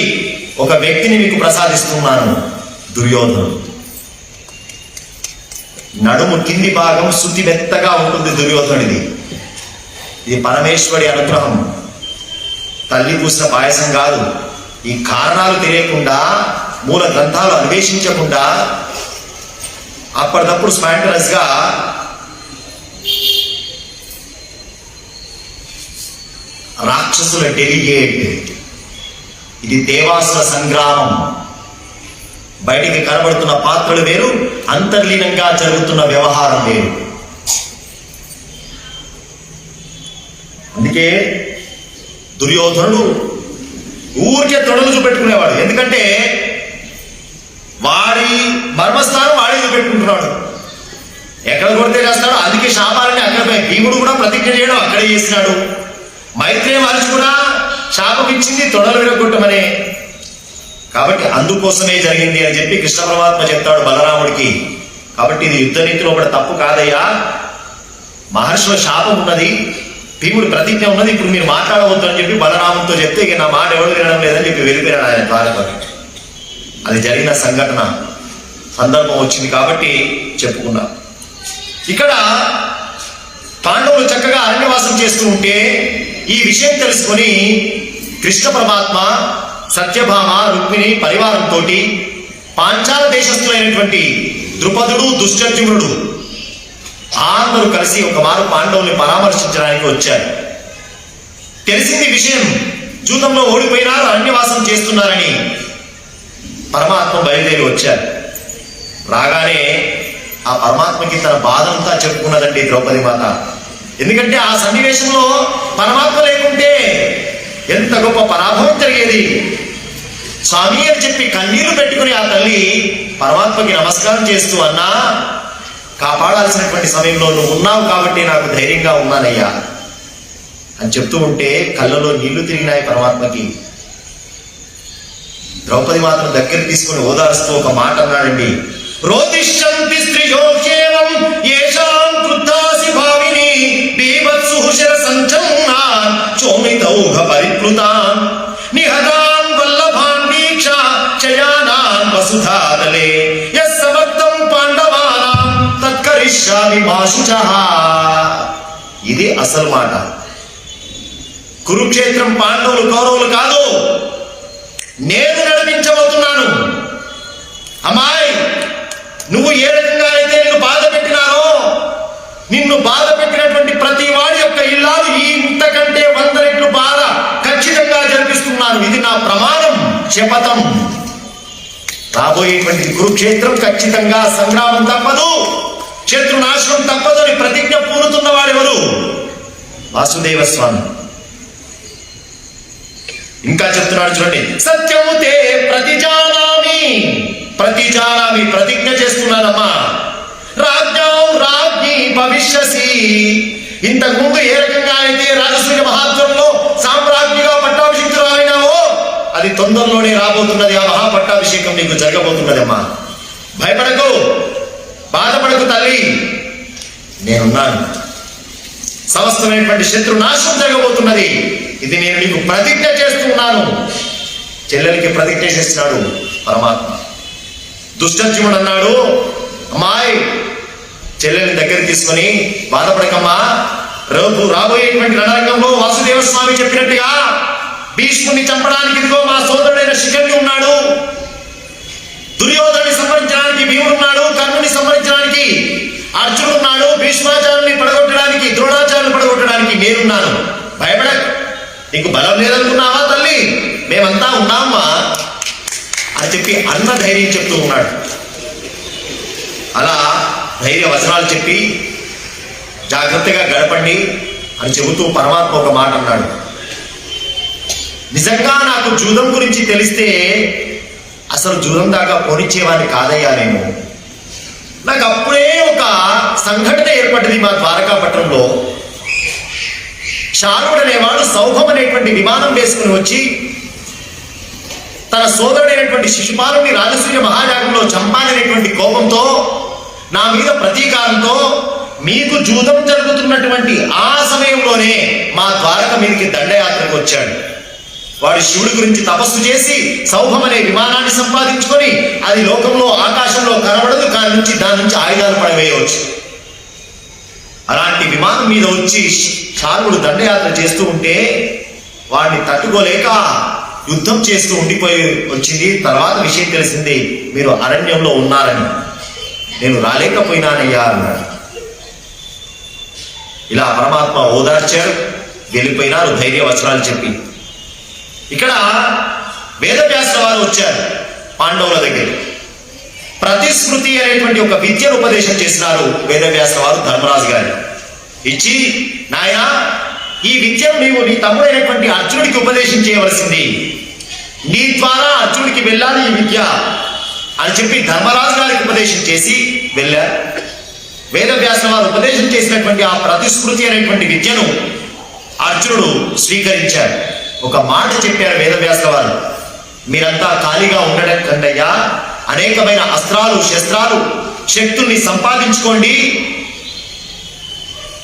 ఒక వ్యక్తిని మీకు ప్రసాదిస్తున్నాను. దుర్యోధనుడు నడుము కింది భాగం శుద్ధి మెత్తగా ఉంటుంది దుర్యోధనుడిది. ఇది పరమేశ్వరి అనుగ్రహం, తల్లి పూసిన పాయసం కాదు. ఈ కారణాలు తెలియకుండా, మూల గ్రంథాలు అన్వేషించకుండా అప్పటికప్పుడు స్పాంటనస్ గా రాక్షసుల డెలిగేట్. ఇది దేవాసుర సంగ్రామం. బయటికి కనబడుతున్న పాత్రలు వేరు, అంతర్లీనంగా జరుగుతున్న వ్యవహారం వేరు. అందుకే దుర్యోధనుడు ఊరికే తొడలు చూపెట్టుకునేవాడు. ఎందుకంటే వాడి మర్మస్థానం వాడే చూపెట్టుకుంటున్నాడు. ఎక్కడ కొడితే చేస్తాడు. అందుకే శాపాలని అక్కడే. భీముడు కూడా ప్రతిజ్ఞ చేయడం అక్కడే చేసినాడు. మైత్రేయ మహర్షి కూడా శాపం ఇచ్చింది తొడలు విరగొట్టమనే. కాబట్టి అందుకోసమే జరిగింది అని చెప్పి కృష్ణ పరమాత్మ చెప్తాడు బలరాముడికి. కాబట్టి ఇది యుద్ధ నీతిలో కూడా తప్పు కాదయ్యా, మహర్షుల శాపం ఉన్నది, భీముడు ప్రతిజ్ఞ ఉన్నది, ఇప్పుడు మీరు మాట్లాడవద్దు అని చెప్పి బలరాముడితో చెప్తే ఇక నా మాట ఎవరు వినడం లేదని చెప్పి వెళ్ళిపోయాడు ఆయన ద్వారకకి. అది జరిగిన సంఘటన, సందర్భం వచ్చింది కాబట్టి చెప్పుకున్నా. ఇక్కడ పాండవులు చక్కగా అరణ్యవాసం చేస్తూ ఉంటే ఈ విషయం తెలుసుకొని కృష్ణ పరమాత్మ సత్యభామ రుక్మిణి పరివారంతో పాంచాల దేశస్థులైనటువంటి ద్రుపదుడు దుశ్శర్జునుడు అందరూ కలిసి ఒక మారు పాండవుల్ని పరామర్శించడానికి వచ్చారు. తెలిసింది విషయం, జూదంలో ఓడిపోయినారు, అరణ్యవాసం చేస్తున్నారని. పరమాత్మ బయలుదేరి వచ్చారు. రాగానే ఆ పరమాత్మకి తన బాధంతా చెప్పుకున్నదండి ద్రౌపది మాత. ఎందుకంటే ఆ సన్నివేశంలో పరమాత్మ లేకుంటే ఎంత గొప్ప పరాభవం జరిగేది. స్వామి అని చెప్పి కన్నీళ్లు పెట్టుకుని ఆ తల్లి పరమాత్మకి నమస్కారం చేస్తూ, అన్నా కాపాడాల్సినటువంటి సమయంలో నువ్వు ఉన్నావు కాబట్టి నాకు ధైర్యంగా ఉన్నానయ్యా అని చెప్తూ ఉంటే కళ్ళలో నీళ్లు తిరిగినాయి పరమాత్మకి. ద్రౌపది మాత్రం దగ్గర తీసుకుని ఓదారుస్తూ ఒక మాట అన్నాడండి, రోదిష్యంతి స్త్రియోకేవం యేషాం కృతాసి భావిని బీభత్సుహుశర సంచన్నాన్ చోమితౌఘ పరిప్లుతాన్ నిహతాన్ వల్లభాన్ వీక్ష చయానాన్ వసుధాదలే యస్సమర్థం పాండవానాం తత్కరిష్యామి మాశుచః. ఇది అసలు మాట. కురుక్షేత్రం పాండవులు కౌరవులు కాదు, నేను నడిపించబోతున్నాను. అమ్మాయి, నువ్వు ఏ రకంగా అయితే నిన్ను బాధ పెట్టినారో, నిన్ను బాధ పెట్టినటువంటి ప్రతి వాడి యొక్క ఇల్లాలు ఇంతకంటే 100 రెట్లు బాధ ఖచ్చితంగా జరిపిస్తున్నాను. ఇది నా ప్రమాణం, శపథం. రాబోయేటువంటి కురుక్షేత్రం ఖచ్చితంగా సంగ్రామం తప్పదు, శత్రునాశనం తప్పదు అని ప్రతిజ్ఞ పూనుతున్న వాడెవరు? వాసుదేవ స్వామి. ఇంకా చెప్తున్నాడు చూడండి, సత్యముతే ప్రతిజానామి, ప్రతిజానామి ప్రతిజ్ఞ చేస్తున్నానమ్మా. రాజ్ఞం రాజ్ఞి భవిష్యసి. ఇంతకుముందు ఏ రకంగా అయితే రాజసూయ మహాత్వంలో సామ్రాజ్ఞిగా పట్టాభిషిక్తురాలైనావో అది తొందరలోనే రాబోతున్నది. ఆ మహాపట్టాభిషేకం నీకు జరగబోతున్నదమ్మా. భయపడకు, బాధపడకు తల్లి, నేనున్నాను. సమస్తమైనటువంటి శత్రు నాశనం జరగబోతున్నది. ఇది నేను నీకు ప్రతిజ్ఞ చేస్తున్నాను. చెల్లెలికి ప్రతిజ్ఞ చేస్తున్నాడు పరమాత్మ. దుష్టజీవుడు అన్నాడు, అమ్మాయి చెల్లెల్ని దగ్గర తీసుకొని బాధపడకమ్మా, రాబోయేటువంటి రణరంగంలో వాసుదేవ స్వామి చెప్పినట్టుగా భీష్ముని చంపడానికి ఇదిగో మా సోదరుడైన శిఖండి ఉన్నాడు, దుర్యోధనుని సంహరించడానికి భీముడు ఉన్నాడు, కర్ణుని సంహరించడానికి అర్జునుడు ఉన్నాడు, భీష్మాచార్యుని పడగొట్టడానికి ద్రోణాచార్యుని పడగొట్టడానికి నేనున్నాను, భయపడకు, నీకు బలం లేదనుకున్నావా తల్లి, మేమంతా ఉన్నామా అని చెప్పి అన్న ధైర్యం చెప్తూ ఉన్నాడు. అలా ధైర్య వచనాలు చెప్పి జాగ్రత్తగా గడపండి అని చెబుతూ పరమాత్మ ఒక మాట అన్నాడు. నిజంగా నాకు జూదం గురించి తెలిస్తే అసలు జూదం దాకా పోనిచ్చేవాడిని కాదయ్యా నేను. నాకు అప్పుడే ఒక సంఘటన ఏర్పడింది మా ద్వారకాపట్నంలో. శాలుడు అనేవాడు సౌభం అనేటువంటి విమానం వేసుకుని వచ్చి తన సోదరుడైనటువంటి శిశుపాలుని రాజసూయ మహాయాగంలో చంపాలనేటువంటి కోపంతో, నా మీద ప్రతీకారంతో మీకు జూదం జరుగుతున్నటువంటి ఆ సమయంలోనే మా ద్వారక మీదకి దండయాత్రకు వచ్చాడు. వాడు శివుడి గురించి తపస్సు చేసి సౌభం అనే విమానాన్ని సంపాదించుకొని, అది లోకంలో ఆకాశంలో కనబడదు, దాని నుంచి ఆయుధాలు పడవేయవచ్చు. అలాంటి విమానం మీద వచ్చి శాలుడు దండయాత్ర చేస్తూ ఉంటే వాడిని తట్టుకోలేక యుద్ధం చేస్తూ ఉండిపోయి వచ్చింది. తర్వాత విషయం తెలిసింది, మీరు అరణ్యంలో ఉన్నారని. నేను రాలేకపోయినానయ్యా అన్నాడు. ఇలా పరమాత్మ ఓదార్చారు, వెళ్ళిపోయినారు ధైర్య వచనాలు చెప్పి. ఇక్కడ వేదవ్యాస వారు వచ్చారు పాండవుల దగ్గర. ప్రతిస్మృతి అనేటువంటి ఒక విద్యను ఉపదేశం చేసినారు వేదవ్యాస వారు ధర్మరాజు గారిని ఇచ్చి, నాయనా ఈ విద్యను నీవు నీ తమ్ముడైనటువంటి అర్జునుడికి ఉపదేశం చేయవలసింది, నీ ద్వారా అర్జునుడికి వెళ్ళాలి ఈ విద్య అని చెప్పి ధర్మరాజు గారికి ఉపదేశం చేసి వెళ్ళారు. వేదవ్యాస వారు ఉపదేశం చేసినటువంటి ఆ ప్రతిస్మృతి అనేటువంటి విద్యను అర్జునుడు స్వీకరించారు. ఒక మాట చెప్పారు వేదవ్యాస వారు, మీరంతా ఖాళీగా ఉండడం కంటయ్యా అనేకమైన అస్త్రాలు శస్త్రాలు శక్తుల్ని సంపాదించుకోండి,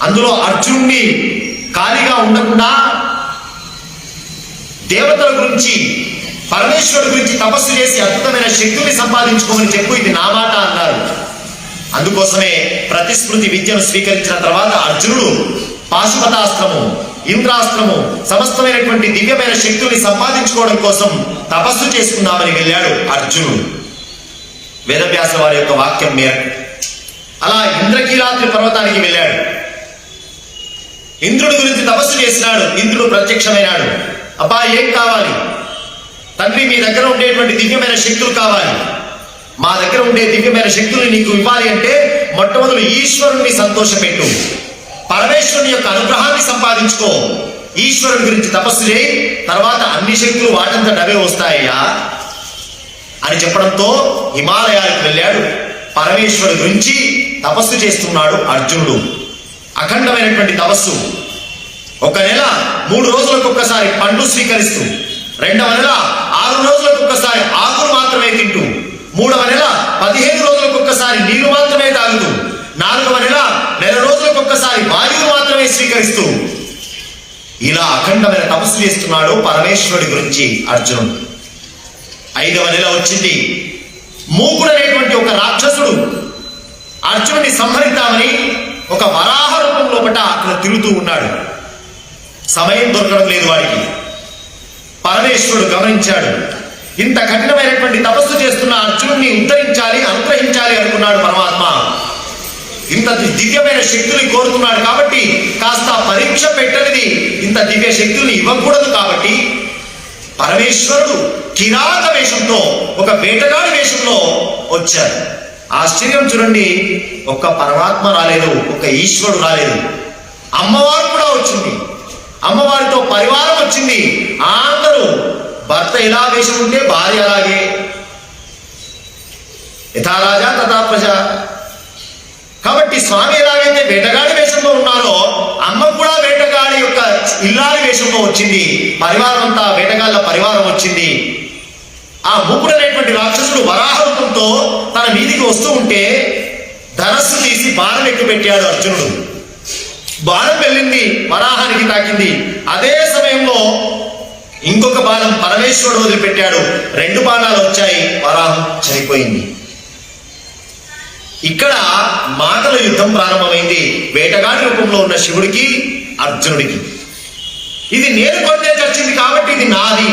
అందులో అర్జునుడిని ఖాళీగా ఉండకుండా దేవతల గురించి పరమేశ్వరుడు గురించి తపస్సు చేసి అద్భుతమైన శక్తుల్ని సంపాదించుకోమని చెప్పు, ఇది నా మాట అన్నారు. అందుకోసమే ప్రతిస్మృతి విద్యను స్వీకరించిన తర్వాత అర్జునుడు పాశుపతాస్త్రము ఇంద్రాస్త్రము సమస్తమైనటువంటి దివ్యమైన శక్తుల్ని సంపాదించుకోవడం కోసం తపస్సు చేసుకుందామని వెళ్ళాడు అర్జునుడు వేదవ్యాస వారి యొక్క వాక్యం మేరకు. అలా ఇంద్రకీలాద్రి పర్వతానికి వెళ్ళాడు. ఇంద్రుడి గురించి తపస్సు చేసినాడు. ఇంద్రుడు ప్రత్యక్షమైనాడు. అబ్బా ఏం కావాలి? తండ్రి మీ దగ్గర ఉండేటువంటి దివ్యమైన శక్తులు కావాలి, మా దగ్గర ఉండే దివ్యమైన శక్తుల్ని నీకు ఇవ్వాలి అంటే మొట్టమొదలు ఈశ్వరుణ్ణి సంతోషపెట్టు, పరమేశ్వరుని యొక్క అనుగ్రహాన్ని సంపాదించుకో, ఈశ్వరుని గురించి తపస్సు చేయి, తర్వాత అన్ని శక్తులు వాటంతట అవే వస్తాయ్యా అని చెప్పడంతో హిమాలయాలకు వెళ్ళాడు. పరమేశ్వరుడి గురించి తపస్సు చేస్తున్నాడు అర్జునుడు. అఖండమైనటువంటి తపస్సు. ఒక నెల 3 రోజులకు ఒక్కసారి పండు స్వీకరిస్తూ, 2వ నెల 6 రోజులకు ఒక్కసారి ఆకులు మాత్రమే తింటూ, 3వ నెల 15 రోజులకు ఒక్కసారి నీళ్లు మాత్రమే తాగుతూ, 4వ నెల 1 రోజులకు ఒక్కసారి వాయువు మాత్రమే స్వీకరిస్తూ ఇలా అఖండమైన తపస్సు చేస్తున్నాడు పరమేశ్వరుడి గురించి అర్జునుడు. 5వ నెల వచ్చింది. మూకుడు అనేటువంటి ఒక రాక్షసుడు అర్జునుడిని సంహరిద్దామని ఒక వరాహ రూపం లోపట అక్కడ తిరుగుతూ ఉన్నాడు. సమయం దొరకడం లేదు వాడికి. పరమేశ్వరుడు గమనించాడు. ఇంత కఠినమైనటువంటి తపస్సు చేస్తున్న అర్జునుడిని ఉద్ధరించాలి, అనుగ్రహించాలి అనుకున్నాడు పరమాత్మ. ఇంత దివ్యమైన శక్తుల్ని కోరుతున్నాడు కాబట్టి కాస్త పరీక్ష పెట్టనిది ఇంత దివ్య శక్తుల్ని ఇవ్వకూడదు కాబట్టి పరమేశ్వరుడు కిరాత వేషంతో, ఒక వేటగాడి వేషంలో వచ్చారు. ఆశ్చర్యం చూడండి, ఒక్క పరమాత్మ రాలేదు, ఒక్క ఈశ్వరుడు రాలేదు, అమ్మవారు కూడా వచ్చింది. అమ్మవారితో పరివారం వచ్చింది. అందరూ భర్త ఎలా వేషం ఉంటే భార్య అలాగే, యథారాజా తథా ప్రజ. కాబట్టి స్వామి ఎలాగైతే వేటగాడి వేషంలో ఉన్నారో అమ్మ కూడా వేటగాడి యొక్క ఇల్లాలి వేషంలో వచ్చింది. పరివారం అంతా వేటగాళ్ళ పరివారం వచ్చింది. ఆ మూకుడు అనేటువంటి రాక్షసుడు వరాహ రూపంతో తన మీదికి వస్తూ ఉంటే ధనస్సు తీసి బాణం ఎక్కువ పెట్టాడు అర్జునుడు. బాణం వెళ్ళింది, వరాహానికి తాకింది. అదే సమయంలో ఇంకొక బాణం పరమేశ్వరుడు వదిలిపెట్టాడు. 2 బాణాలు వచ్చాయి, వరాహం చనిపోయింది. ఇక్కడ మాటల యుద్ధం ప్రారంభమైంది. వేటగాడి రూపంలో ఉన్న శివుడికి అర్జునుడికి. ఇది నేను కొట్టే చచ్చింది కాబట్టి ఇది నాది.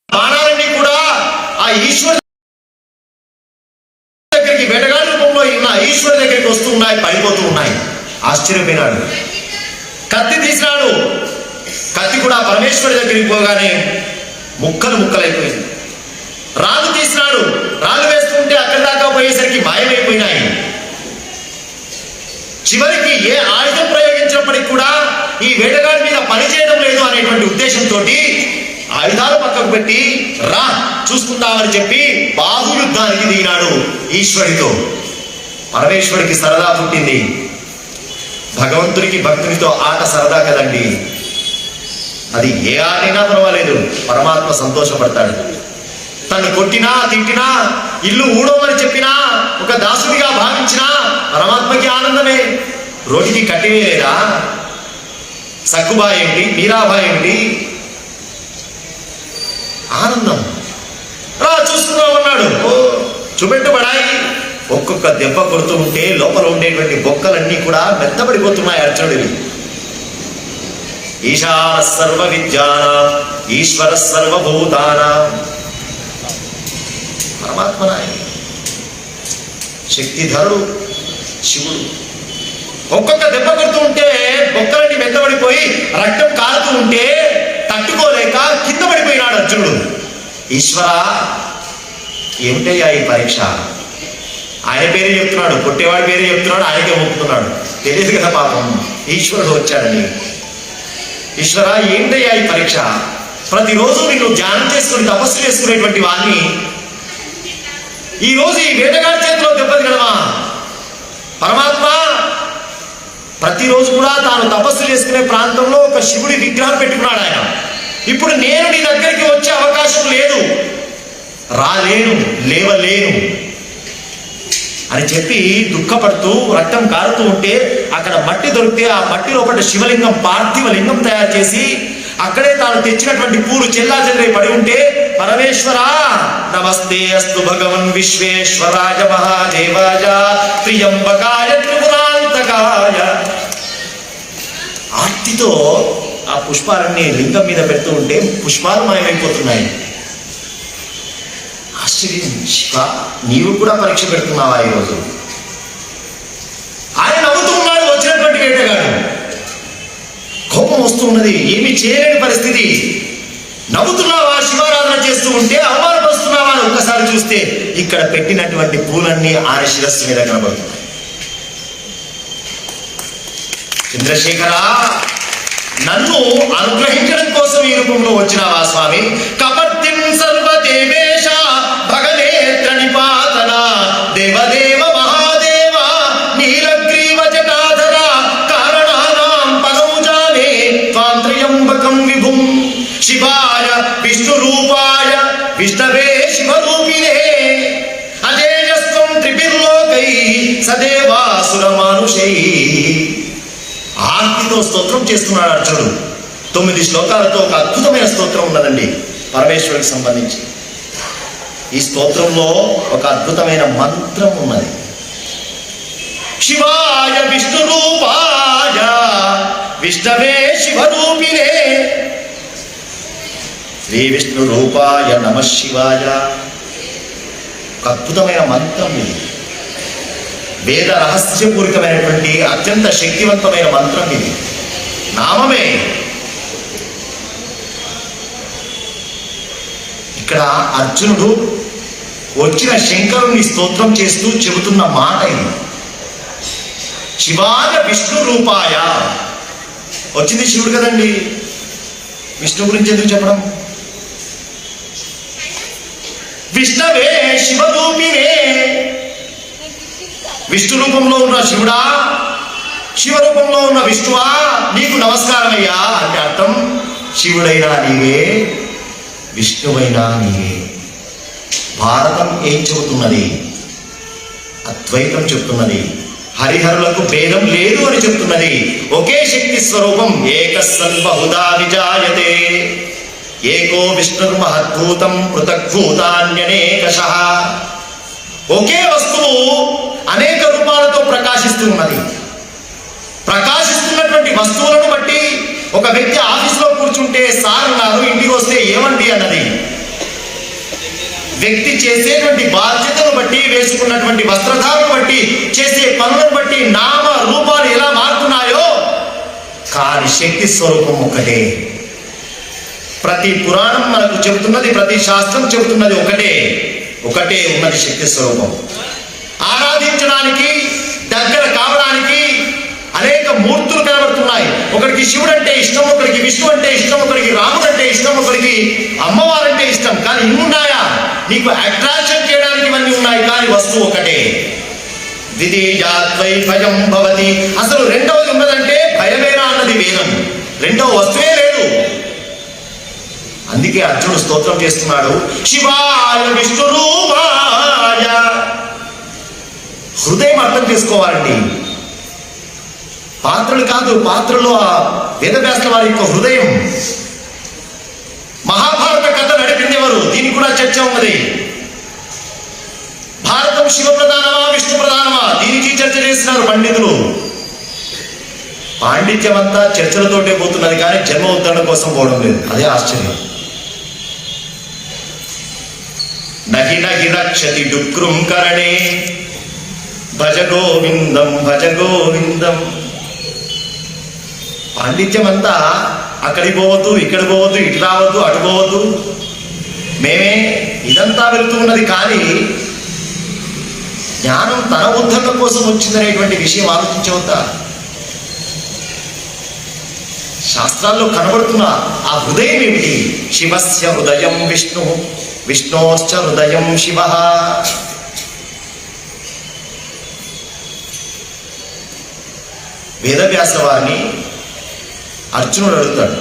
బాణాలన్నీ కూడా ఆ ఈశ్వరు దగ్గరికి, వేటగాడి రూపంలో ఉన్న ఈశ్వరు దగ్గరికి వస్తూ ఉన్నాయి, పడిపోతూ ఉన్నాయి. ఆశ్చర్యపోయినాడు. కత్తి తీసినాడు. కత్తి కూడా పరమేశ్వరి దగ్గరికి పోగానే ముక్కలు ముక్కలైపోయింది. రాళ్ళు తీసినాడు. రాళ్ళు వేస్తుంటే అక్కడి దాకా పోయేసరికి మాయమైపోయినాయి. చివరికి ఏ ఆయుధం ప్రయోగించినప్పటికీ కూడా ఈ వేటగాడి మీద పని చేయడం లేదు అనేటువంటి ఉద్దేశంతో ఆయుధాలు పక్కకు పెట్టి రా చూసుకుందామని చెప్పి బాహుయుద్ధానికి దిగినాడు ఈశ్వరుడితో. పరమేశ్వరుడికి సరదా పుట్టింది. భగవంతుడికి భక్తునితో ఆట సరదా కదండి. అది ఏ ఆటైనా పర్వాలేదు, పరమాత్మ సంతోషపడతాడు. తను కొట్టినా తిట్టినా, ఇల్లు ఊడోమని చెప్పినా, ఒక దాసుడిగా భావించినా పరమాత్మకి ఆనందమే. రోటికి కట్టివేయలేదా? సక్కుబా ఏమిటి, మీరాబా ఏమిటి, ఆనందం. రా చూసుకుందామన్నాడు. ఓ చూపెట్టుబడాయి. ఒక్కొక్క దెబ్బ కొడుతూ ఉంటే లోపల ఉండేటువంటి బొక్కలన్నీ కూడా మెత్తబడిపోతున్నాయి అర్జునుడివి. ఈశాన సర్వ విద్యానాం ఈశ్వర సర్వభూతానాం. పరమాత్మ నాయన శక్తిధరుడు శివుడు. ఒక్కొక్క దెబ్బ కొడుతూ ఉంటే బొక్కలన్నీ మెత్తబడిపోయి రక్తం కారుతూ ఉంటే తట్టుకోలేక కింద పడిపోయినాడు అర్జునుడు. ఈశ్వర ఏమిటయ్యా ఈ పరీక్ష? ఆయన పేరే చెప్తున్నాడు, కొట్టేవాడి పేరే చెప్తున్నాడు, ఆయనకే మొక్కుతున్నాడు. తెలియదు కదా పాపం ఈశ్వరుడు వచ్చాడని. ఈశ్వర ఏంటయ్యా ఈ పరీక్ష? ప్రతిరోజు నిన్ను ధ్యానం చేసుకుని తపస్సు చేసుకునేటువంటి వాడిని ఈ రోజు ఈ వేటగాడి చేతిలో దెబ్బతినడమా? పరమాత్మ ప్రతిరోజు కూడా తాను తపస్సు చేసుకునే ప్రాంతంలో ఒక శివుడి విగ్రహం పెట్టుకున్నాడు ఆయన. ఇప్పుడు నేను నీ దగ్గరికి వచ్చే అవకాశం లేదు, రాలేను, లేవలేను అని చెప్పి దుఃఖపడుతూ రక్తం కారుతూ ఉంటే అక్కడ మట్టి దొరికితే ఆ మట్టి లోపల శివలింగం, పార్థివ లింగం తయారు చేసి అక్కడే తాను తెచ్చినటువంటి పూలు చెల్లాచెల్లై పడి ఉంటే, పరమేశ్వర నమస్తే అస్తు భగవన్ విశ్వేశ్వరాయ మహాదేవాయ త్రియంబకాయ త్రిపురాంతకాయ. ఆర్తితో ఆ పుష్పాలన్నీ లింగం మీద పెడుతూ ఉంటే పుష్పాలు మాయమైపోతున్నాయి. ఆశ్చర్యం. శివ నీవు కూడా పరీక్ష పెడుతున్నావా ఈరోజు? ఆయన నవ్వుతూ ఉన్నాడు వచ్చినటువంటి వేటగాడు. కోపం వస్తూ ఉన్నది, ఏమీ చేయలేని పరిస్థితి. నవ్వుతున్నావా? శివారాధన చేస్తూ ఉంటే అవమానపరుస్తున్నావా అని ఒక్కసారి చూస్తే ఇక్కడ పెట్టినటువంటి పూలన్నీ ఆయన శిరస్సు మీద కనబడుతున్నాయి. చంద్రశేఖర నన్ను అనుగ్రహించడం కోసం ఈ రూపంలో వచ్చినావా స్వామి? కపర్తిం సర్వదేవేశ భగనేత్ర నిపాతన దేవదేవ మహాదేవ నీలగ్రీవ జటాధర కారణానాం పరౌజానే త్వాం త్రయంబకం విభుం శివాయ విష్ణు రూపాయ విష్ణవే శివరూపిణే అజేయస్త్వం త్రిభిర్లోకై సదేవాసుర మానుషై. ఆర్తితో స్తోత్రం చేస్తున్నాడు అర్జునుడు. 9 శ్లోకాలతో ఒక అద్భుతమైన స్తోత్రం ఉన్నదండి పరమేశ్వరుడికి సంబంధించి. ఈ స్తోత్రంలో ఒక అద్భుతమైన మంత్రం ఉన్నది. శివాయ విష్ణు రూపాయ విష్ణవే శివరూపిణే శ్రీ విష్ణు రూపాయ నమ శివాయ. ఒక అద్భుతమైన మంత్రం ఇది. వేద రహస్యపూరితమైనటువంటి అత్యంత శక్తివంతమైన మంత్రం ఇది. నామమే. ఇక్కడ అర్జునుడు వచ్చిన శంకరుని స్తోత్రం చేస్తూ చెబుతున్న మాట ఇది. శివాయ విష్ణు రూపాయ. వచ్చింది శివుడు కదండి, విష్ణు గురించి ఎందుకు చెప్పడం? విష్ణవే శివరూపిణే. విష్ణు రూపంలో ఉన్న శివుడా, శివరూపంలో ఉన్న విష్ణువా, నీకు నమస్కారం అయ్యా అంటే అర్థం. శివుడైనా నీవే, విష్ణువైనా నీవే. భారతం ఏం చెబుతున్నది? అద్వైతం చెప్తున్నది. హరిహరులకు భేదం లేదు అని చెప్తున్నది. ఒకే శక్తి స్వరూపం. ఏక సర్వహుదా విజాయతే ఏకో విష్ణుర్మహద్భూతం పృథగ్భూతాన్యనేకశః. ఒకే వస్తువు అనేక రూపాలతో ప్రకాశిస్తూ ఉన్నది. ప్రకాశిస్తున్నటువంటి వస్తువులను బట్టి ఒక వ్యక్తి ఆఫీసులో కూర్చుంటే సార్ ఉన్నారు, ఇంటికి వస్తే ఏమండి అన్నది. వ్యక్తి చేసేటువంటి బాధ్యతను బట్టి, వేసుకున్నటువంటి వస్త్రధారణను బట్టి, చేసే పనులను బట్టి నామ రూపాలు ఎలా మారుతున్నాయో, కానీ శక్తి స్వరూపం ఒకటే. ప్రతి పురాణం మనకు చెబుతున్నది, ప్రతి శాస్త్రం చెబుతున్నది ఒకటే ఉన్నది శక్తి స్వరూపం. ఆరాధించడానికి, దగ్గర కావడానికి అనేక మూర్తులు కనబడుతున్నాయి. ఒకరికి శివుడు అంటే ఇష్టం, ఒకరికి విష్ణు అంటే ఇష్టం, ఒకరికి రాముడు అంటే ఇష్టం, ఒకరికి అమ్మవారంటే ఇష్టం. కానీ ఇన్ని ఉన్నాయా? నీకు అట్రాక్షన్ చేయడానికి ఇవన్నీ ఉన్నాయి, కానీ వస్తువు ఒకటే. ద్వితీయాద్వై భయం భవతి. అసలు రెండవది ఉన్నదంటే భయమేనా అన్నది వేదం. రెండవ వస్తువే లేదు. అందుకే అర్జునుడు స్తోత్రం చేస్తున్నాడు, శివాయ విష్ణు రూపాయ. హృదయం అర్థం చేసుకోవాలండి, పాత్రలు కాదు. పాత్రలో ఆ వేదవ్యాసుల వారి యొక్క హృదయం. మహాభారత కథ నడిపింది ఎవరు? దీనికి కూడా చర్చ ఉన్నది. భారతం శివ ప్రధానమా విష్ణు ప్రధానమా? దీనికి చర్చ చేస్తున్నారు పండితులు. పాండిత్యం అంతా చర్చలతోటే పోతున్నది, కానీ జన్మ ఉద్ధరణ కోసం పోవడం లేదు. అదే ఆశ్చర్యం. నహి నహి రక్షతి డుక్రుం కరణే భజ గోవిందం భజ గోవిందం. పాండిత్యం అంతా అక్కడికి పోవద్దు, ఇక్కడ పోవద్దు, ఇటు రావద్దు, అటు పోవద్దు, మేమే ఇదంతా వెళ్తూ ఉన్నది. కానీ జ్ఞానం తన ఉద్ధరణ కోసం వచ్చిందనేటువంటి విషయం ఆలోచించవద్దా? శాస్త్రాల్లో కనబడుతున్న ఆ హృదయం ఏమిటి? శివస్య హృదయం విష్ణు, విష్ణోశ్చ హృదయం శివ. వేదవ్యాస వారిని అర్జునుడు అడుగుతాడు,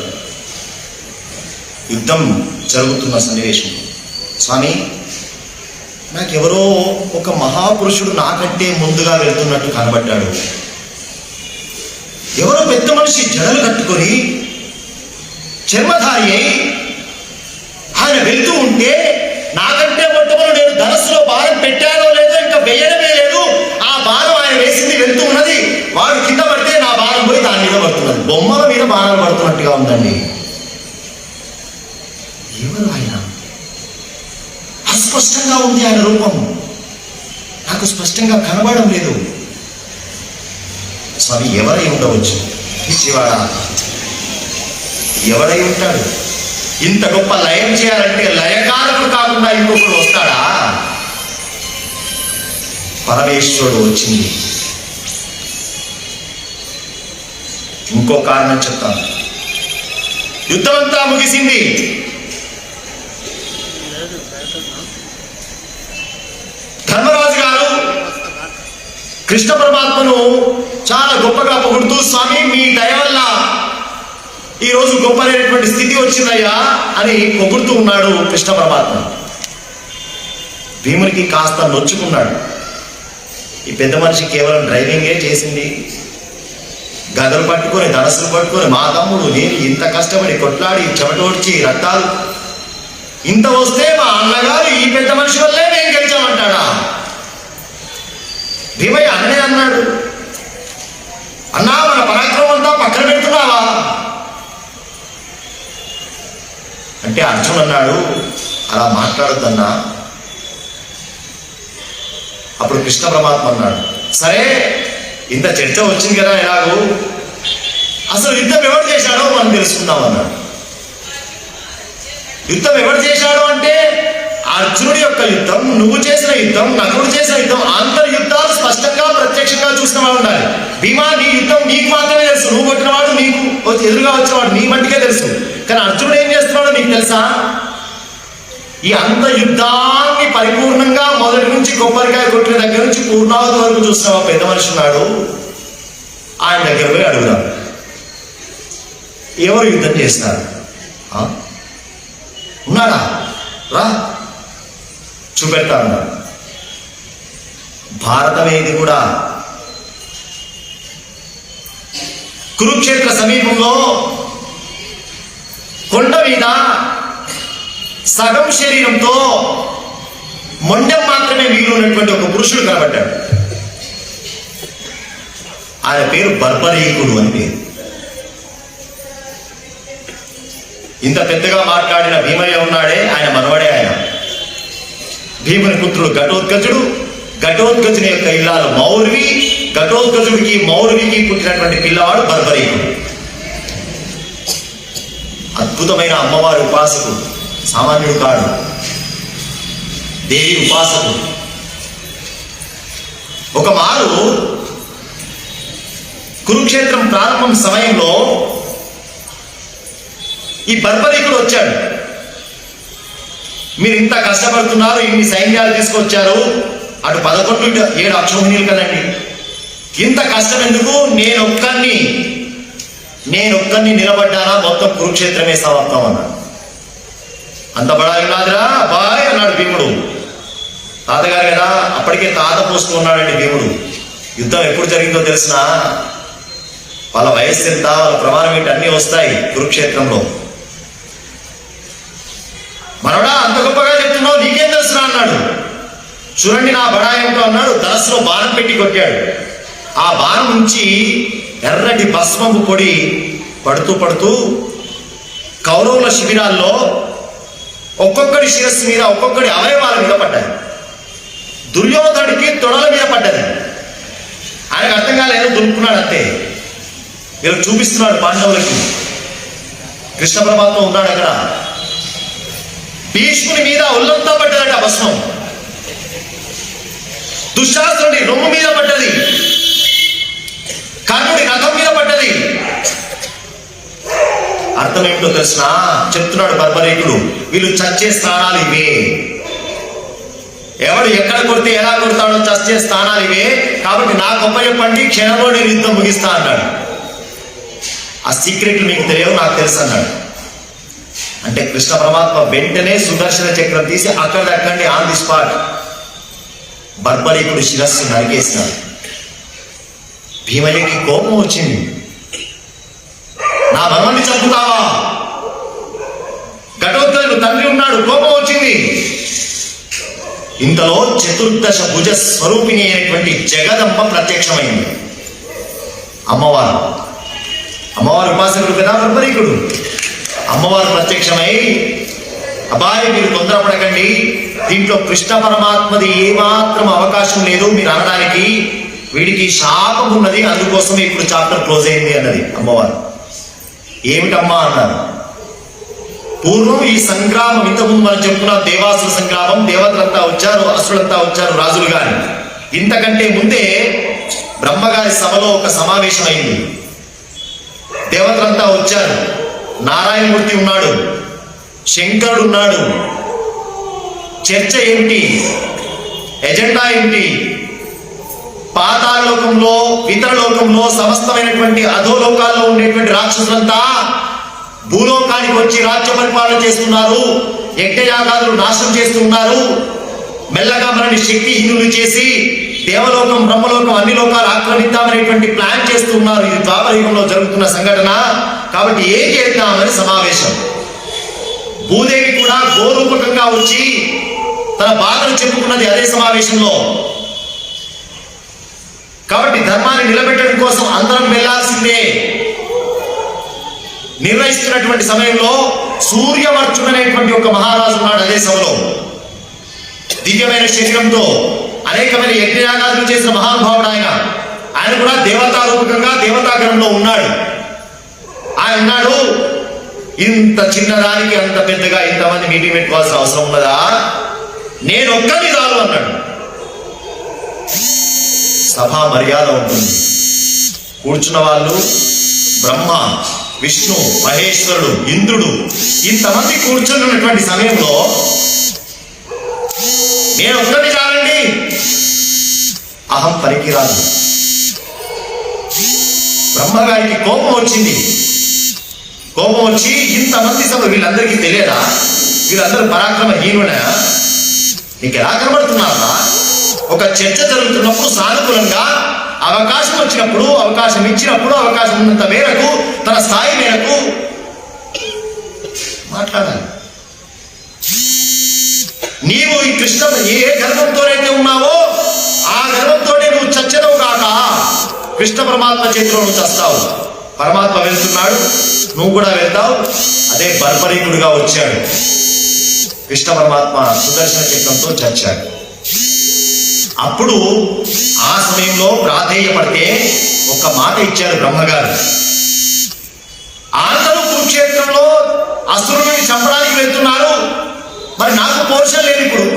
యుద్ధం జరుగుతున్న సన్నివేశం, స్వామి నాకెవరో ఒక మహాపురుషుడు నాకంటే ముందుగా వెళ్తున్నట్టు కనబడ్డాడు. ఎవరో పెద్ద మనిషి జడలు కట్టుకొని చర్మధారి అయి ఆయన వెళ్తూ ఉంటే నాకంటే మొట్టమొదటి నేను ధనస్సులో బాణం పెట్టానో లేదో, ఇంకా వేయడమే లేదు, ఆ బాణం ఆయన వేసింది వెళ్తూ ఉన్నది. వాడు కింద పడితే నా బాణం పోయి దాని మీద పడుతున్నది. బొమ్మల మీద బాణాలు పడుతున్నట్టుగా ఉందండి. ఎవరు ఆయన? అస్పష్టంగా ఉంది ఆయన రూపం, నాకు స్పష్టంగా కనబడడం లేదు. స్వామి ఎవరై ఉండవచ్చు? పిచ్చివాడా, ఎవరై ఉంటాడు? ఇంత గొప్ప లయం చేయాలంటే లయకారకుడు కాకుండా ఇంకొకడు వస్తాడా? పరమేశ్వరుడు వచ్చింది. ఇంకో కారణం చెప్తాను. యుద్ధమంతా ముగిసింది. ధర్మరాజు గారు కృష్ణ పరమాత్మను చాలా గొప్పగా పొగుడుతూ, స్వామి మీ దయ వల్ల ఈరోజు గొప్పనైనటువంటి స్థితి వచ్చిందయ్యా అని పొగుడుతూ ఉన్నాడు కృష్ణ పరమాత్మ. భీమునికి కాస్త నొచ్చుకున్నాడు. ఈ పెద్ద మనిషి కేవలం డ్రైవింగే చేసింది, గదలు పట్టుకొని ధనస్సులు పట్టుకొని మా తమ్ముడు నేను ఇంత కష్టపడి కొట్లాడి చెమటోడ్చి రక్తాలు ఇంత వస్తే మా అన్నగారు ఈ పెద్ద మనిషి వల్లే మేము గెలిచామంటాడా? భీమయ్య అన్ననే అన్నాడు, అన్నా మన పరాక్రమం అంతా పక్కన పెడుతున్నావా అంటే అర్జున్ అన్నాడు, అలా మాట్లాడొద్దన్నా. అప్పుడు కృష్ణ పరమాత్మ అన్నాడు, సరే ఇంత చర్చ వచ్చింది కదా, ఎలాగో అసలు యుద్ధం ఎవరు చేశాడో మనం తెలుసుకుందాం అన్నాడు. యుద్ధం ఎవరు చేశాడు అంటే అర్జునుడి యొక్క యుద్ధం, నువ్వు చేసిన యుద్ధం, నకుడు చేసిన యుద్ధం, అంతర్ యుద్ధాలు స్పష్టంగా ప్రత్యక్షంగా చూసిన వాడు ఉండాలి. భీమా నీ యుద్ధం నీకు మాత్రమే తెలుసు, నువ్వు కొట్టినవాడు నీకు ఎదురుగా వచ్చినవాడు నీ మట్టికే తెలుసు. కానీ అర్జునుడు ఏం చేస్తున్నాడో నీకు తెలుసా? ఈ అంత యుద్ధాన్ని పరిపూర్ణంగా మొదటి నుంచి కొబ్బరికాయ కొట్టిన దగ్గర నుంచి పూర్ణావతి వరకు చూసిన పెద్ద మనిషి ఉన్నాడు, ఆయన దగ్గర పోయి అడుగుదాం, ఎవరు యుద్ధం చేస్తారు? ఉన్నాడా? రా చూపెడతా ఉన్నాడు. భారతం ఏది కూడా కురుక్షేత్ర సమీపంలో కొండ మీద సగం శరీరంతో మొండెం మాత్రమే మిగిలి ఉన్నటువంటి ఒక పురుషుడు కనబడ్డాడు. ఆయన పేరు బర్బరీకుడు అని పేరు. ఇంత పెద్దగా మాట్లాడిన భీమయ్య ఉన్నాడే, ఆయన మనవడే. ఆయన భీముని పుత్రుడు ఘటోత్కచుడు, ఘటోత్కచుని యొక్క ఇల్లాలు మౌర్వి, ఘటోత్కచుడికి మౌర్వికి పుట్టినటువంటి పిల్లవాడు బర్బరీకుడు. అద్భుతమైన అమ్మవారి ఉపాసకుడు, సామాన్యుడు కాడు, దేవి ఉపాసకుడు. ఒక మారు కురుక్షేత్రం ప్రారంభం సమయంలో ఈ బర్బరీకుడు వచ్చాడు. మీరు ఇంత కష్టపడుతున్నారు, ఇన్ని సైన్యాలు తీసుకొచ్చారు, అటు 11 7 అక్షోహిణీలు కదండి, ఇంత కష్టం ఎందుకు, నేనొక్కడిని నిలబడ్డానా మొత్తం కురుక్షేత్రమే సమాప్తం అన్నాడు. అంత బడాయి నాదిరా బాయ్ అన్నాడు భీముడు. తాతగారు కదా, అప్పటికే తాత పోసుకున్నాడండి భీముడు. యుద్ధం ఎప్పుడు జరిగిందో తెలిసిన, వాళ్ళ వయస్సు ఎంత, వాళ్ళ ప్రమాణం ఏంటి అన్నీ వస్తాయి కురుక్షేత్రంలో. మనవడా అంత గొప్పగా చెప్తున్నావు, నీకేం తెలుసునా అన్నాడు. చూడండి నా బడాయి ఏమిటో అన్నాడు. ధనస్సులో బాణం పెట్టి కొట్టాడు. ఆ బాణం నుంచి ఎర్రటి భస్మపు పొడి పడుతూ పడుతూ కౌరవుల శిబిరాల్లో ఒక్కొక్కడి శిరస్సు మీద, ఒక్కొక్కడి అవయవాల మీద పడ్డాయి. దుర్యోధనుడికి తొడల మీద పడ్డది. ఆయనకు అర్థం కాలేదు, దులుపుకున్నాడు అంతే. వీళ్ళు చూపిస్తున్నాడు పాండవులకి. కృష్ణ పరమాత్మ ఉన్నాడు అక్కడ. భీష్ముని మీద ఒళ్ళంతా పడ్డదట భస్మం. దుశ్శాసనుడి రొమ్ము మీద పడ్డది, కర్ణుడి రథం మీద పడ్డది. అర్థం ఏమిటో తెలిసిన చెప్తున్నాడు బర్బరీకుడు, వీళ్ళు చచ్చే స్థానాలు ఇవే. ఎవడు ఎక్కడ కొడితే ఎలా కొడతాడో చచ్చే స్థానాలు ఇవే. కాబట్టి నా గొప్ప చెప్పండి, క్షణంలో నేను యుద్ధం ముగిస్తా అన్నాడు. ఆ సీక్రెట్లు మీకు తెలియవు, నాకు తెలుసు అన్నాడు. అంటే కృష్ణ పరమాత్మ వెంటనే సుదర్శన చక్రం తీసి అక్కడక్కడి ఆన్ ది స్పాట్ బర్బరీకుడు శిరస్సు నరికేసినాడు. భీమయ్యకి కోపం వచ్చింది. నా మనవన్ని చంపుతావా? ఘటోత్కచుడు తండ్రి ఉన్నాడు, కోపం వచ్చింది. ఇంతలో చతుర్దశ భుజ స్వరూపిణి అయినటువంటి జగదంబ ప్రత్యక్షమైంది. అమ్మవారు ఉపాసకుడు కదా బర్బరీకుడు. అమ్మవారు ప్రత్యక్షమై, అబ్బాయి మీరు తొందరపడకండి, దీంట్లో కృష్ణ పరమాత్మది ఏమాత్రం అవకాశం లేదు మీరు అనడానికి, వీడికి శాపం ఉన్నది, అందుకోసం ఇప్పుడు చాప్టర్ క్లోజ్ అయింది అన్నది అమ్మవారు. ఏమిటమ్మా అన్నారు. పూర్వం ఈ సంగ్రామం, ఇంతకుముందు మనం చెప్పుకున్నాం దేవాసుర సంగ్రామం, దేవతలంతా వచ్చారు, అసురులంతా వచ్చారు, రాజులు గాని. ఇంతకంటే ముందే బ్రహ్మగారి సభలో ఒక సమావేశం అయింది. దేవతలంతా వచ్చారు, నారాయణమూర్తి ఉన్నాడు, శంకరుడు ఉన్నాడు. చర్చ ఏమిటి, ఎజెండా ఏమిటి? పాతాళలోకంలో, ఇతరలోకంలో, సమస్తమైనటువంటి అధోలోకాల్లో ఉండేటువంటి రాక్షసులంతా భూలోకానికి వచ్చి రాజ్య పరిపాలన చేస్తున్నారు, యజ్ఞయాగాదులు నాశనం చేస్తున్నారు, మెల్లగా మనని శక్తిహీనులు చేసి దేవలోకం, బ్రహ్మలోకం, అన్ని లోకాలు ఆక్రమిద్దామనేటువంటి ప్లాన్ చేస్తున్నారు. ఇది ద్వాపరయుగంలో జరుగుతున్న సంఘటన. కాబట్టి ఏం చేద్దామని సమావేశం. భూదేవి కూడా గోరూపకంగా వచ్చి తన బాధను చెప్పుకున్నది అదే సమావేశంలో. కాబట్టి ధర్మాన్ని నిలబెట్టడం కోసం అందరం వెళ్లాల్సిందే. నిర్ణయిస్తున్నటువంటి సమయంలో సూర్యవర్చుడు అనేటువంటి ఒక మహారాజు ఉన్నాడు అదే సభలో. దివ్యమైన శరీరంతో అనేకమైన యజ్ఞయాగాదులు చేసిన మహానుభావుడు ఆయన కూడా దేవతారూపకంగా దేవతాగణంలో ఉన్నాడు. ఆయన ఉన్నాడు, ఇంత చిన్నదానికి అంత పెద్దగా ఇంతమంది మీటింగ్ పెట్టుకోవాల్సిన అవసరం ఉన్నదా, నేను ఒక్కని చాలు అన్నాడు. సభా మర్యాద ఉంటుంది. కూర్చున్న వాళ్ళు బ్రహ్మ, విష్ణు, మహేశ్వరుడు, ఇంద్రుడు, ఇంతమంది కూర్చున్నటువంటి సమయంలో నేను ఒక్కరిని చాలండి, అహం పనికిరాదు. బ్రహ్మగారికి కోపం వచ్చింది. కోపం వచ్చి ఇంతమంది సభ వీళ్ళందరికీ తెలియదా, వీళ్ళందరూ పరాక్రమహీనుడా, నీకు ఎలా కనబడుతున్నారా? ఒక చర్చ జరుగుతున్నప్పుడు సానుకూలంగా అవకాశం వచ్చినప్పుడు, అవకాశం ఇచ్చినప్పుడు, అవకాశం ఉన్నంత మేరకు, తన స్థాయి మేరకు మాట్లాడాలి. నీవు ఈ కృష్ణ ఏ గర్వంతోనైతే ఉన్నావో ఆ గర్వంతోనే నువ్వు చచ్చదవు కాక కృష్ణ పరమాత్మ చేతిలో నువ్వు చస్తావు. పరమాత్మ వెళ్తున్నాడు, నువ్వు కూడా వెళ్తావు. అదే బర్బరీకుడిగా వచ్చాడు. కృష్ణ పరమాత్మ సుదర్శన చక్రంతో చచ్చాడు. అప్పుడు ఆ సమయంలో ప్రాధేయపడితే ఒక మాట ఇచ్చారు బ్రహ్మగారు. అందరూ కురుక్షేత్రంలో అసురుని చంపడానికి వెళ్తున్నారు, మరి నాకు పోర్షన్ లేదు ఇప్పుడు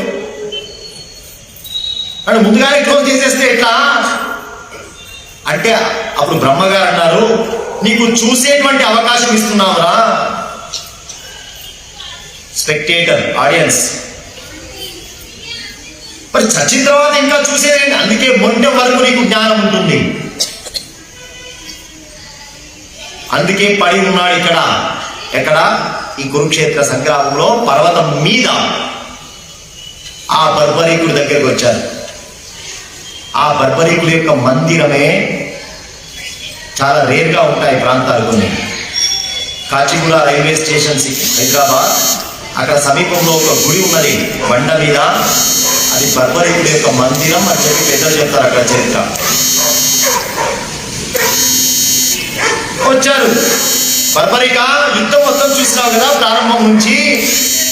అంటే ముందుగానే క్లోజ్ చేసేస్తే ఎట్లా అంటే అప్పుడు బ్రహ్మగారు అన్నారు, నీకు చూసేటువంటి అవకాశం ఇస్తున్నావురా, స్పెక్టేటర్, ఆడియన్స్. మరి చచ్చిన తర్వాత ఇంకా చూసేదేంటి? అందుకే మొండెం వరకు నీకు జ్ఞానం ఉంటుంది. అందుకే పడి ఉన్నాడు ఎక్కడ ఈ కురుక్షేత్ర సంగ్రామంలో పర్వతం మీద. ఆ బర్బరీకుడి దగ్గరికి వచ్చారు. ఆ బర్బరీకుడి యొక్క మందిరమే చాలా రేర్గా ఉంటాయి ప్రాంతాలు కొన్ని. కాచిగూడ రైల్వే స్టేషన్ హైదరాబాద్, అక్కడ సమీపంలో ఒక గుడి ఉన్నది బండ మీద. అది బర్బరీకుడి యొక్క మందిరం అని చెప్పి పెద్దలు చెప్తారు అక్కడ చరిత్ర. వచ్చారు బర్బరిక, యుద్ధం మొత్తం చూసినావు కదా ప్రారంభం నుంచి.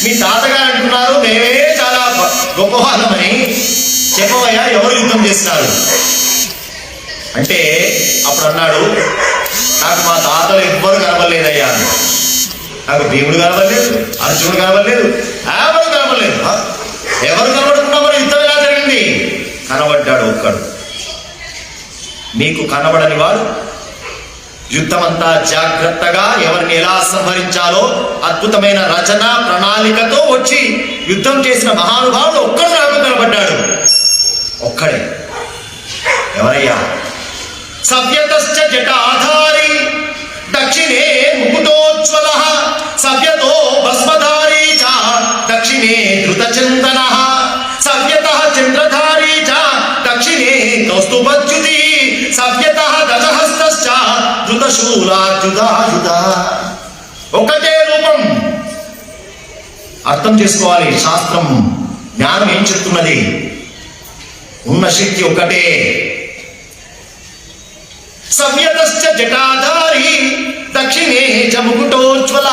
మీ తాతగారు అంటున్నారు మేమే చాలా గొప్పవాళ్ళమని. చెప్పవయ్యా ఎవరు యుద్ధం చేస్తున్నారు అంటే అప్పుడు అన్నాడు, నాకు మా తాతలు ఎవ్వరు కనబడలేదయ్యా. నాకు భీముడు కనబడలేదు, అర్జునుడు కనబడలేదు, ఎవరు కనబడలేదు. ఎవరు కనబడకుండా మరి యుద్ధం ఎలా జరిగింది? కనబడ్డాడు ఒక్కడు. మీకు కనబడని వాడు యుద్ధం అంతా జాగ్రత్తగా ఎవరిని ఎలా సంహరించాలో అద్భుతమైన రచన ప్రణాళికతో వచ్చి యుద్ధం చేసిన మహానుభావుడు ఒక్కడు నాకు కనబడ్డాడు. ఒక్కడే. ఎవరయ్యా? సవ్యతశ్చ జటాధారి దక్షిణే ముకుటోజ్వల సవ్యతో భస్మధారీ చ దక్షిణే ధృతచందన సవ్యతః చంద్రధారీ చ దక్షిణే కౌస్తుభచ్యుతి సవ్యతః దశహస్తశ్చ ధృతశూలాయుధాయుధ. ఒకటే రూపం. అర్థం చేసుకోవాలి శాస్త్రం, జ్ఞానం ఏం చెప్తున్నది. ఉన్న శక్తి ఒకటే. సవ్యతశ్చ జటాధారి దక్షిణే చ ముకుటోజ్వల.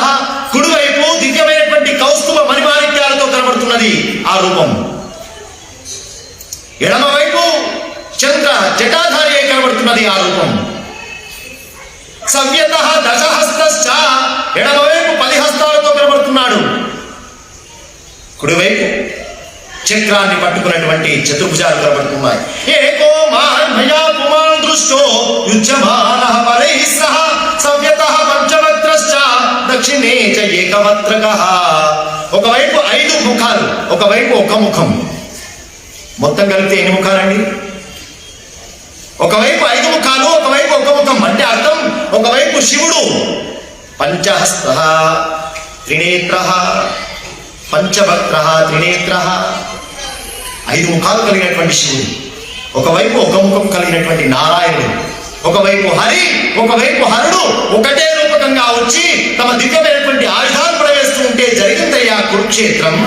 కుడివైపు దివ్యమైనటువంటి కౌస్తుభ మణిమాణిక్యాలతో కనబడుతున్నది ఆ రూపం. ఎడమవైపు చంద్ర జటాధారి అయి కనబడుతున్నది ఆ రూపం. సవ్యతః దశహస్తశ్చ. ఎడమవైపు 10 హస్తాలతో కనబడుతున్నాడు. కుడివైపు చక్రాన్ని పట్టుకున్నటువంటి చతుర్భుజాలు కనబడుతున్నాయి. ఏకో మయా పుమాన్ దృష్టో యుజ్యమానః పరైః సహ సవ్యతః పంచవక్త్రశ్చ దక్షిణే చ ఏకవక్త్రకః. ఒకవైపు 5 ముఖాలు, ఒకవైపు ఒక ముఖం. మొత్తం కలిపితే ఎన్ని ముఖాలండి? ఒకవైపు 5 ముఖాలు, ఒకవైపు ఒక ముఖం. అంటే అర్థం ఒకవైపు శివుడు పంచహస్తః త్రినేత్రః పంచవక్త్రః త్రినేత్రః. 5 ముఖాలు కలిగినటువంటి శివుడు, ఒకవైపు ఒక ముఖం కలిగినటువంటి నారాయణుడు, ఒకవైపు హరి, ఒకవైపు హరుడు ఒకటే రూపకంగా వచ్చి తమ దివ్యమైనటువంటి ఆయుధాలు ప్రవేశిస్తూ ఉంటే జరిగిందయ్యా కురుక్షేత్రం.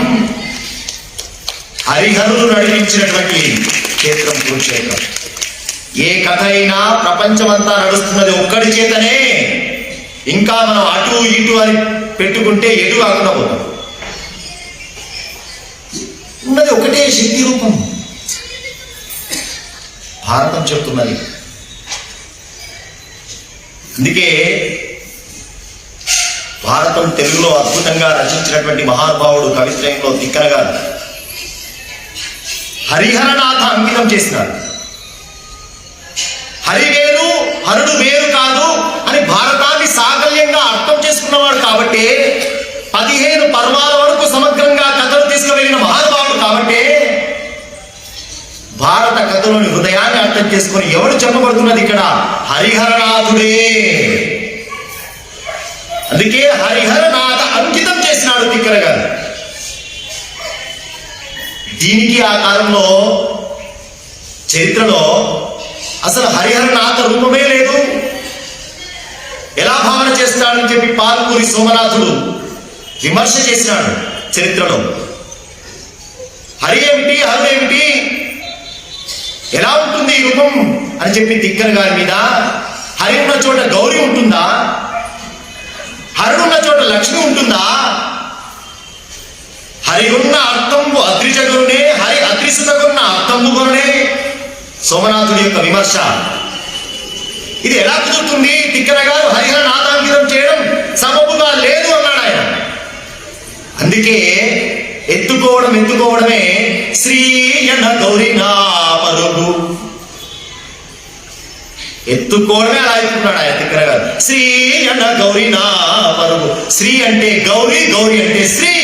హరిహరులు నడిపించినటువంటి క్షేత్రం కురుక్షేత్రం. ఏ కథ అయినా ప్రపంచమంతా నడుస్తున్నది ఒక్కడి చేతనే. ఇంకా మనం అటు ఇటు అని పెట్టుకుంటే ఎటు కాకుండా పోతాం. ఉన్నది ఒకటే శక్తి రూపం. భారతం చెప్తున్నది. అందుకే భారతం తెలుగులో అద్భుతంగా రచించినటువంటి మహానుభావుడు కవిత్రయంలో తిక్కన గారు హరిహరనాథ అంకితం చేసినారు. హరి వేరు హరుడు వేరు కాదు అని భారతాన్ని సాకల్యంగా అర్థం చేసుకున్నవాడు కాబట్టి, 15 పర్వాల వరకు సమగ్రంగా కథలు తీసుకువెళ్ళిన మహానుభావుడు కాబట్టి, భారత కథలోని హృదయాన్ని అర్థం చేసుకుని ఎవరు చెప్పబడుతున్నది ఇక్కడ? హరిహరనాథుడే. అందుకే హరిహరనాథ అంకితం చేసినాడు తిక్కన గారు. దీనికి ఆ కాలంలో చరిత్రలో అసలు హరిహరనాథ రూపమే లేదు. ఎలా భావన చేస్తాడని చెప్పి పాల్పూరి సోమనాథుడు విమర్శ చేసినాడు చరిత్రలో. హరి ఏమిటి, హరుడు ఏమిటి, ఎలా ఉంటుంది ఈ రూపం అని చెప్పి తిక్కన గారి మీద, హరి ఉన్న చోట గౌరీ ఉంటుందా, హరుడున్న చోట లక్ష్మి ఉంటుందా, హరిగున్న అర్థంబు అద్రిజగునే, హరి అద్రిసుతగున్న అర్థంబుగునే సోమనాథుడి యొక్క విమర్శ. ఇది ఎలా కుదురుతుంది? తిక్కన గారు హరిహర నాదాంకితం చేయడం సబబుగా లేదు అన్నాడు ఆయన. అందుకే ఎత్తుకోవడమే శ్రీయన గౌరీ నా పరుగు, ఎత్తుకోవడమే అలా ఎత్తుకున్నాడు ఆయన తిక్కన గారు. శ్రీయన గౌరీ నా పరుగు, శ్రీ అంటే గౌరీ, గౌరీ అంటే శ్రీ,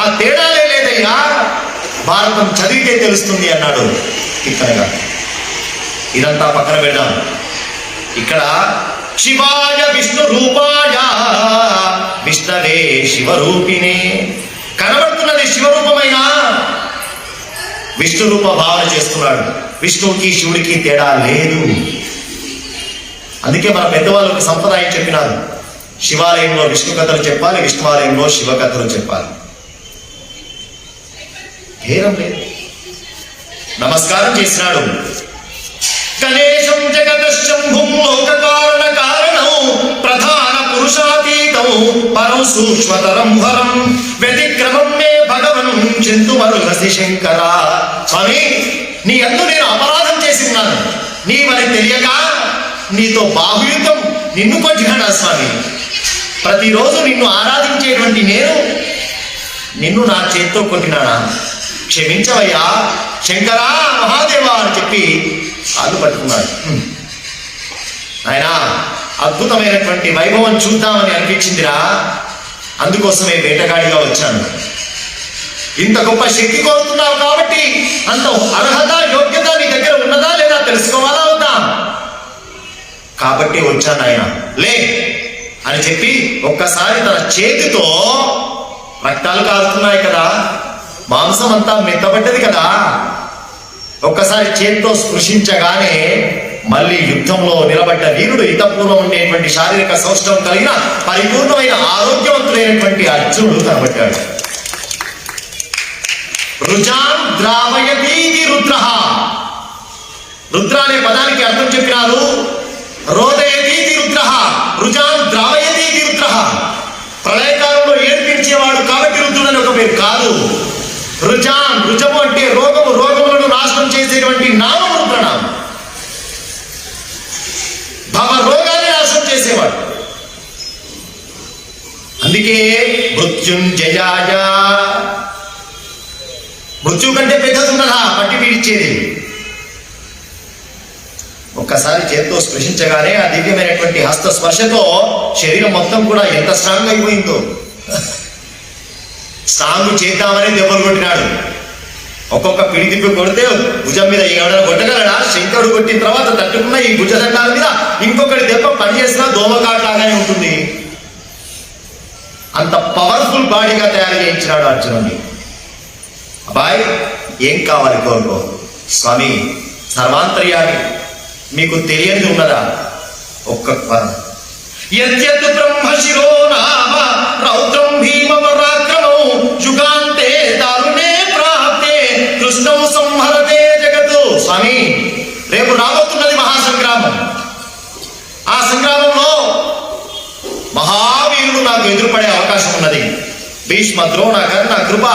ఆ తేడాలే లేదయ్యా, భారతం చదివితే తెలుస్తుంది అన్నాడు తిక్కన గారు. ఇదంతా పక్కన పెడదాం. ఇక్కడ శివాయ విష్ణు రూపాయ విష్ణవే శివరూపిణే, కనబడుతున్నది శివరూపమైన విష్ణు రూప భావన చేస్తున్నాడు. విష్ణువుకి శివుడికి తేడా లేదు. అందుకే మన పెద్దవాళ్ళు ఒక సంప్రదాయం చెప్పినారు, శివాలయంలో విష్ణు కథలు చెప్పాలి, విష్ణువాలయంలో శివ కథలు చెప్పాలి. భేదం లేదు. నమస్కారం చేసినాడు. గణేశం జగదశంభుం లోక కారణ కారణం ప్రధాన పురుషాతీతం పరం సూక్ష్మతరం వరం వ్యతిక్రమం మే భగవన్ చింతుమరుహసి శంకర. స్వామి, నీ యందు నేను అపరాధం చేసి ఉన్నాను, నీవని తెలియక నీతో బాహుయుద్ధం నిన్ను కొట్టినాడా స్వామి. ప్రతిరోజు నిన్ను ఆరాధించేటువంటి నేను నిన్ను నా చేత్తో కొట్టినాడా? క్షమించవయ్యా శంకరా మహాదేవా అని చెప్పి కాళ్ళు పట్టుకున్నాడు. ఆయన అద్భుతమైనటువంటి వైభవం చూద్దామని అనిపించిందిరా, అందుకోసమే వేటగాడిగా వచ్చాను. ఇంత గొప్ప శక్తి కోరుతున్నావు కాబట్టి అంత అర్హత యోగ్యత నీ దగ్గర ఉన్నదా లేదా తెలుసుకోవాలా వద్దా, కాబట్టి వచ్చాను ఆయన. లే అని చెప్పి ఒక్కసారి తన చేతితో, రక్తాలు కారుతున్నాయి కదా, మాంసం అంతా మెత్తబడ్డది కదా, ఒక్కసారి చేతితో స్పృశించగానే మళ్ళీ యుద్ధంలో నిలబడ్డ వీరుడు, ఇతపూర్వం ఉండేటువంటి శారీరక సౌష్ఠవం కలిగిన పరిపూర్ణమైన ఆరోగ్యవంతుడైనటువంటి అర్జునుడు కనబడ్డాడు. రుజాం ద్రావయతీతి రుద్ర, రుద్ర అనే పదానికి అర్థం చెప్పినారు. రోదయతీతి రుద్ర, రుజాం ద్రావయతీతి రుద్ర, ప్రళయకాలంలో ఏడ్పించేవాడు కాబట్టి రుద్రుడని ఒక పేరు కాదు. రుజాం, రుజము అంటే రోగము, రోగములను నాశనం చేసేటువంటి నామం రుద్రనామం. భవ రోగాన్ని నాశనం చేసేవాడు. అందుకే మృత్యుంజయాయ, మృత్యు కంటే పెద్దది ఉన్నదా పట్టి పీడిచ్చేది. ఒక్కసారి చేత్తో స్పృశించగానే ఆ దివ్యమైనటువంటి హస్త స్పర్శతో శరీరం మొత్తం కూడా ఎంత స్ట్రాంగ్ అయిపోయిందో. స్ట్రాంగ్ చేద్దామని దెబ్బలు కొట్టినాడు. ఒక్కొక్క పిడి తిప్పి కొడితే భుజం మీద ఎవడైనా కొట్టగలడా? శంకరుడు కొట్టిన తర్వాత తట్టుకున్న ఈ భుజదండాల మీద ఇంకొకటి దెబ్బ పనిచేసినా దోమకాట్లాగానే ఉంటుంది. అంత పవర్ఫుల్ బాడీగా తయారు చేయించినాడు అర్జునుడిని. అబ్బాయి ఏం కావాలి కోరుకో. స్వామి సర్వాంతర్యామి, మీకు తెలియనిది ఉన్నదా? ఒక్క పరం. యద్యత్ బ్రహ్మశిరో నామ రౌద్రం భీమపరాక్రమం యుగాంతే దారుణే ప్రాప్తే కృష్ణం సంహరతే జగత్తు. స్వామి, రేపు రాబోతున్నది మహాసంగ్రామం. ఆ సంగ్రామంలో మహావీరుడు నాకు ఎదురుపడే అవకాశం ఉన్నది. భీష్మ, ద్రోణ, కర్ణ, కృప.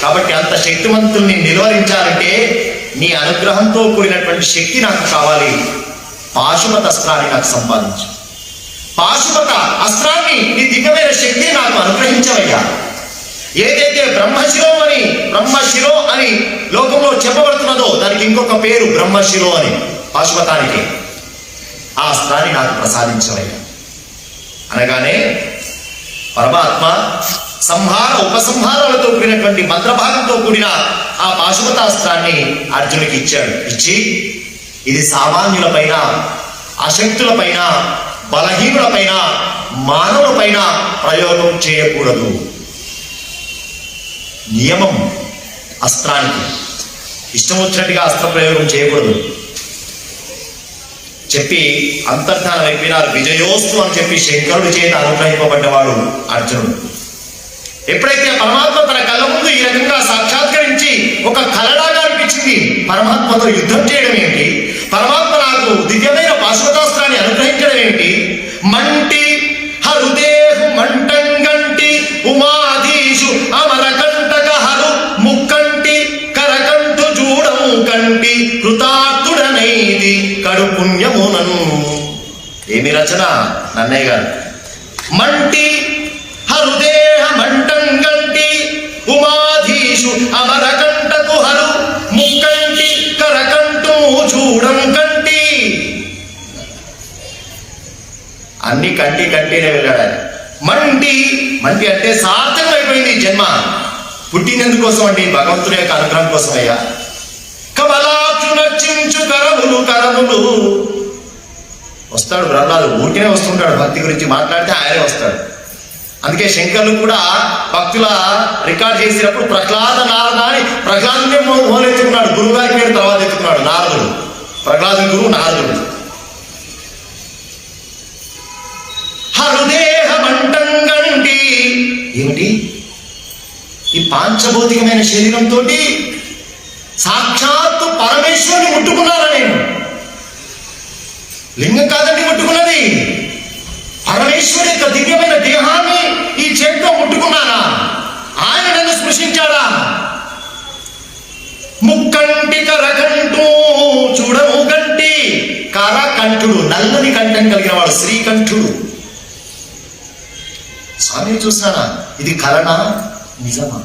కాబట్టి అంత శక్తివంతుల్ని నిలువరించాలంటే నీ అనుగ్రహంతో కూడినటువంటి శక్తి నాకు కావాలి. పాశుపత అస్త్రాన్ని నాకు సంపాదించు. పాశుపత అస్త్రాన్ని, నీ దివ్యమైన శక్తి నాకు అనుగ్రహించవయ్యా. ఏదైతే బ్రహ్మశిరో అని లోకంలో చెప్పబడుతున్నదో దానికి ఇంకొక పేరు బ్రహ్మశిరో అని, పాశుపతానికి. ఆ అస్త్రాన్ని నాకు ప్రసాదించవయ్యా అనగానే పరమాత్మ సంహార ఉపసంహారాలతో కూడినటువంటి మంత్రభాగంతో కూడిన ఆ పాశుపతాస్త్రాన్ని అర్జునుడికి ఇచ్చాడు. ఇచ్చి ఇది సామాన్యులపైన, అశక్తులపైన, బలహీనులపైన, మానవులపైన ప్రయోగం చేయకూడదు. నియమం అస్త్రానికి. ఇష్టం వచ్చినట్టుగా అస్త్ర ప్రయోగం చేయకూడదు చెప్పి అంతర్ధానం అయిపోయినారు. విజయోస్తు అని చెప్పి శంకరుడి చేత అనుగ్రహింపబడ్డవాడు అర్జునుడు. ఎప్పుడైతే పరమాత్మ తన కళ్ళ ముందు ఈ రకంగా సాక్షాత్కరించి ఒక కలలాగా అనిపించింది, పరమాత్మతో యుద్ధం చేయడం ఏమిటి, పరమాత్మ నాకు దివ్యమైన పాశుపతాస్త్రాన్ని అనుగ్రహించడం ఏమిటి, మంటి హరుదేహు మంటంగంటి ఉమాధీషు అమరకంటక హరు ముక్కంటి కరకంటు చూడం కంటి కృతార్థుడనైది కడు పుణ్యమునను. ఏమి రచన నన్నయ్య గారు. మంటి హరుదేహ మంటంగంటి ఉమాధీషు అమరకంటకు హరు ముక్కంటి కరకంటు చూడం కంటి. అన్ని కంటి కంటినే వెళ్ళాడు ఆయన. మంటి మంటి అంటే సార్థకం అయిపోయింది జన్మ. పుట్టినందుకోసం అండి, భగవంతుని యొక్క అనుగ్రహం కోసమయ్యా. కమలాక్షు నర్చించు కరములు కరములు. వస్తాడు బ్రహ్మరాజు, ఊరికే వస్తుంటాడు, భక్తి గురించి మాట్లాడితే ఆయనే వస్తాడు. అందుకే శంకర్లు కూడా భక్తుల రికార్డ్ చేసినప్పుడు ప్రహ్లాద నారద అని ప్రహ్లాదుని మోలెత్తుకున్నాడు. గురువు గారి పేరు తర్వాత ఎత్తుకున్నాడు నారదుడు. ప్రహ్లాదుని గురువు నారదుడు. హృదేహ మంటంగంటి ఏమిటి? ఈ పాంచభౌతికమైన శరీరంతో సాక్షాత్తు పరమేశ్వరుని ముట్టుకున్నారా? నేను లింగం కాదండి ముట్టుకున్నది, పరమేశ్వరుని యొక్క దివ్యమైన దేహాన్ని ఈ చేతితో ముట్టుకున్నానా? ఆయన నన్ను స్పృశించాడా? ముక్కంటి కరకంటూ చూడము కంటి. కరకంఠుడు, నల్లని కంఠం కలిగిన వాడు శ్రీకంఠుడు. స్వామి చూసినానా? ఇది కలనా నిజమా?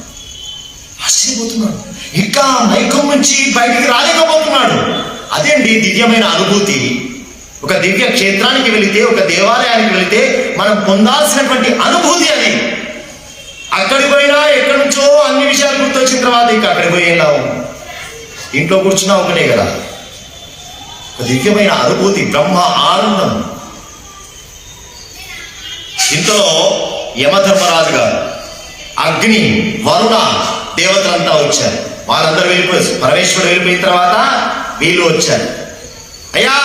ఆశ్చర్యపోతున్నాడు. ఇంకా మైకం నుంచి బయటికి రాలేకపోతున్నాడు. అదేంటి దివ్యమైన అనుభూతి. ఒక దివ్య క్షేత్రానికి వెళితే, ఒక దేవాలయానికి వెళితే మనం పొందాల్సినటువంటి అనుభూతి అది. అక్కడికి పోయినా ఎక్కడి నుంచో అన్ని విషయాలు గుర్తొచ్చిన తర్వాత ఇంకా అక్కడికి పోయి వెళ్ళావు, ఇంట్లో కూర్చున్నా ఒకటే కదా. ఒక దివ్యమైన అనుభూతి, బ్రహ్మ ఆనందం. ఇంతలో యమధర్మరాజు గారు, అగ్ని, వరుణ దేవతలంతా వచ్చారు. వాళ్ళందరూ వెళ్ళిపోయారు. పరమేశ్వరుడు వెళ్ళిపోయిన తర్వాత వీళ్ళు వచ్చారు. అయ్యా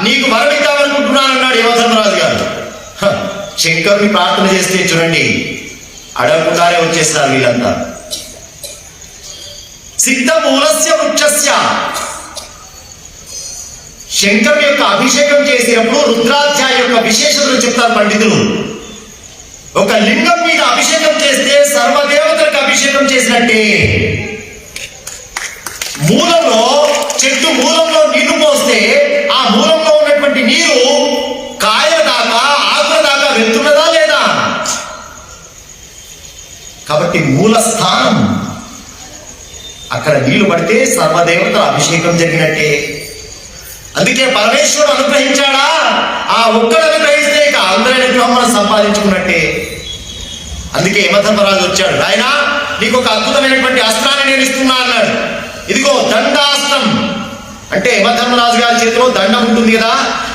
నీకు వరం ఇద్దామనుకుంటున్నానన్నాడు యమధర్మరాజు గారు. శంకరుని ప్రార్థన చేస్తే చూడండి, అడగకుండానే వచ్చేస్తారు వీళ్ళంతా. సిద్ధమూలస్య వృక్షస్య. శంకరుని యొక్క అభిషేకం చేసినప్పుడు రుద్రాధ్యాయ యొక్క విశేషతలు చెప్తారు పండితులు. ఒక లింగం మీద అభిషేకం చేస్తే సర్వదేవతలకు అభిషేకం చేసినట్టే. మూలంలో, చెట్టు మూలంలో నీళ్లు పోస్తే ఆ మూలంలో ఉన్నటువంటి నీరు కాయల దాకా, ఆకుల దాకా వెళ్తున్నదా లేదా? కాబట్టి మూల స్థానం, అక్కడ నీళ్లు పడితే సర్వదేవతల అభిషేకం జరిగినట్టే. అందుకే పరమేశ్వరుడు అనుగ్రహించాడా? ఆ ఒక్కడు అనుగ్రహిస్తే ఇక అందరి అనుగ్రహం మనం సంపాదించుకున్నట్టే. అందుకే యమధర్మరాజు వచ్చాడు. ఆయన నీకు ఒక అద్భుతమైనటువంటి అస్త్రాన్ని నేను ఇస్తున్నా అన్నాడు. ఇదిగో దండాస్త్రం. అంటే యమధర్మరాజు గారి చేతిలో దండం ఉంటుంది కదా,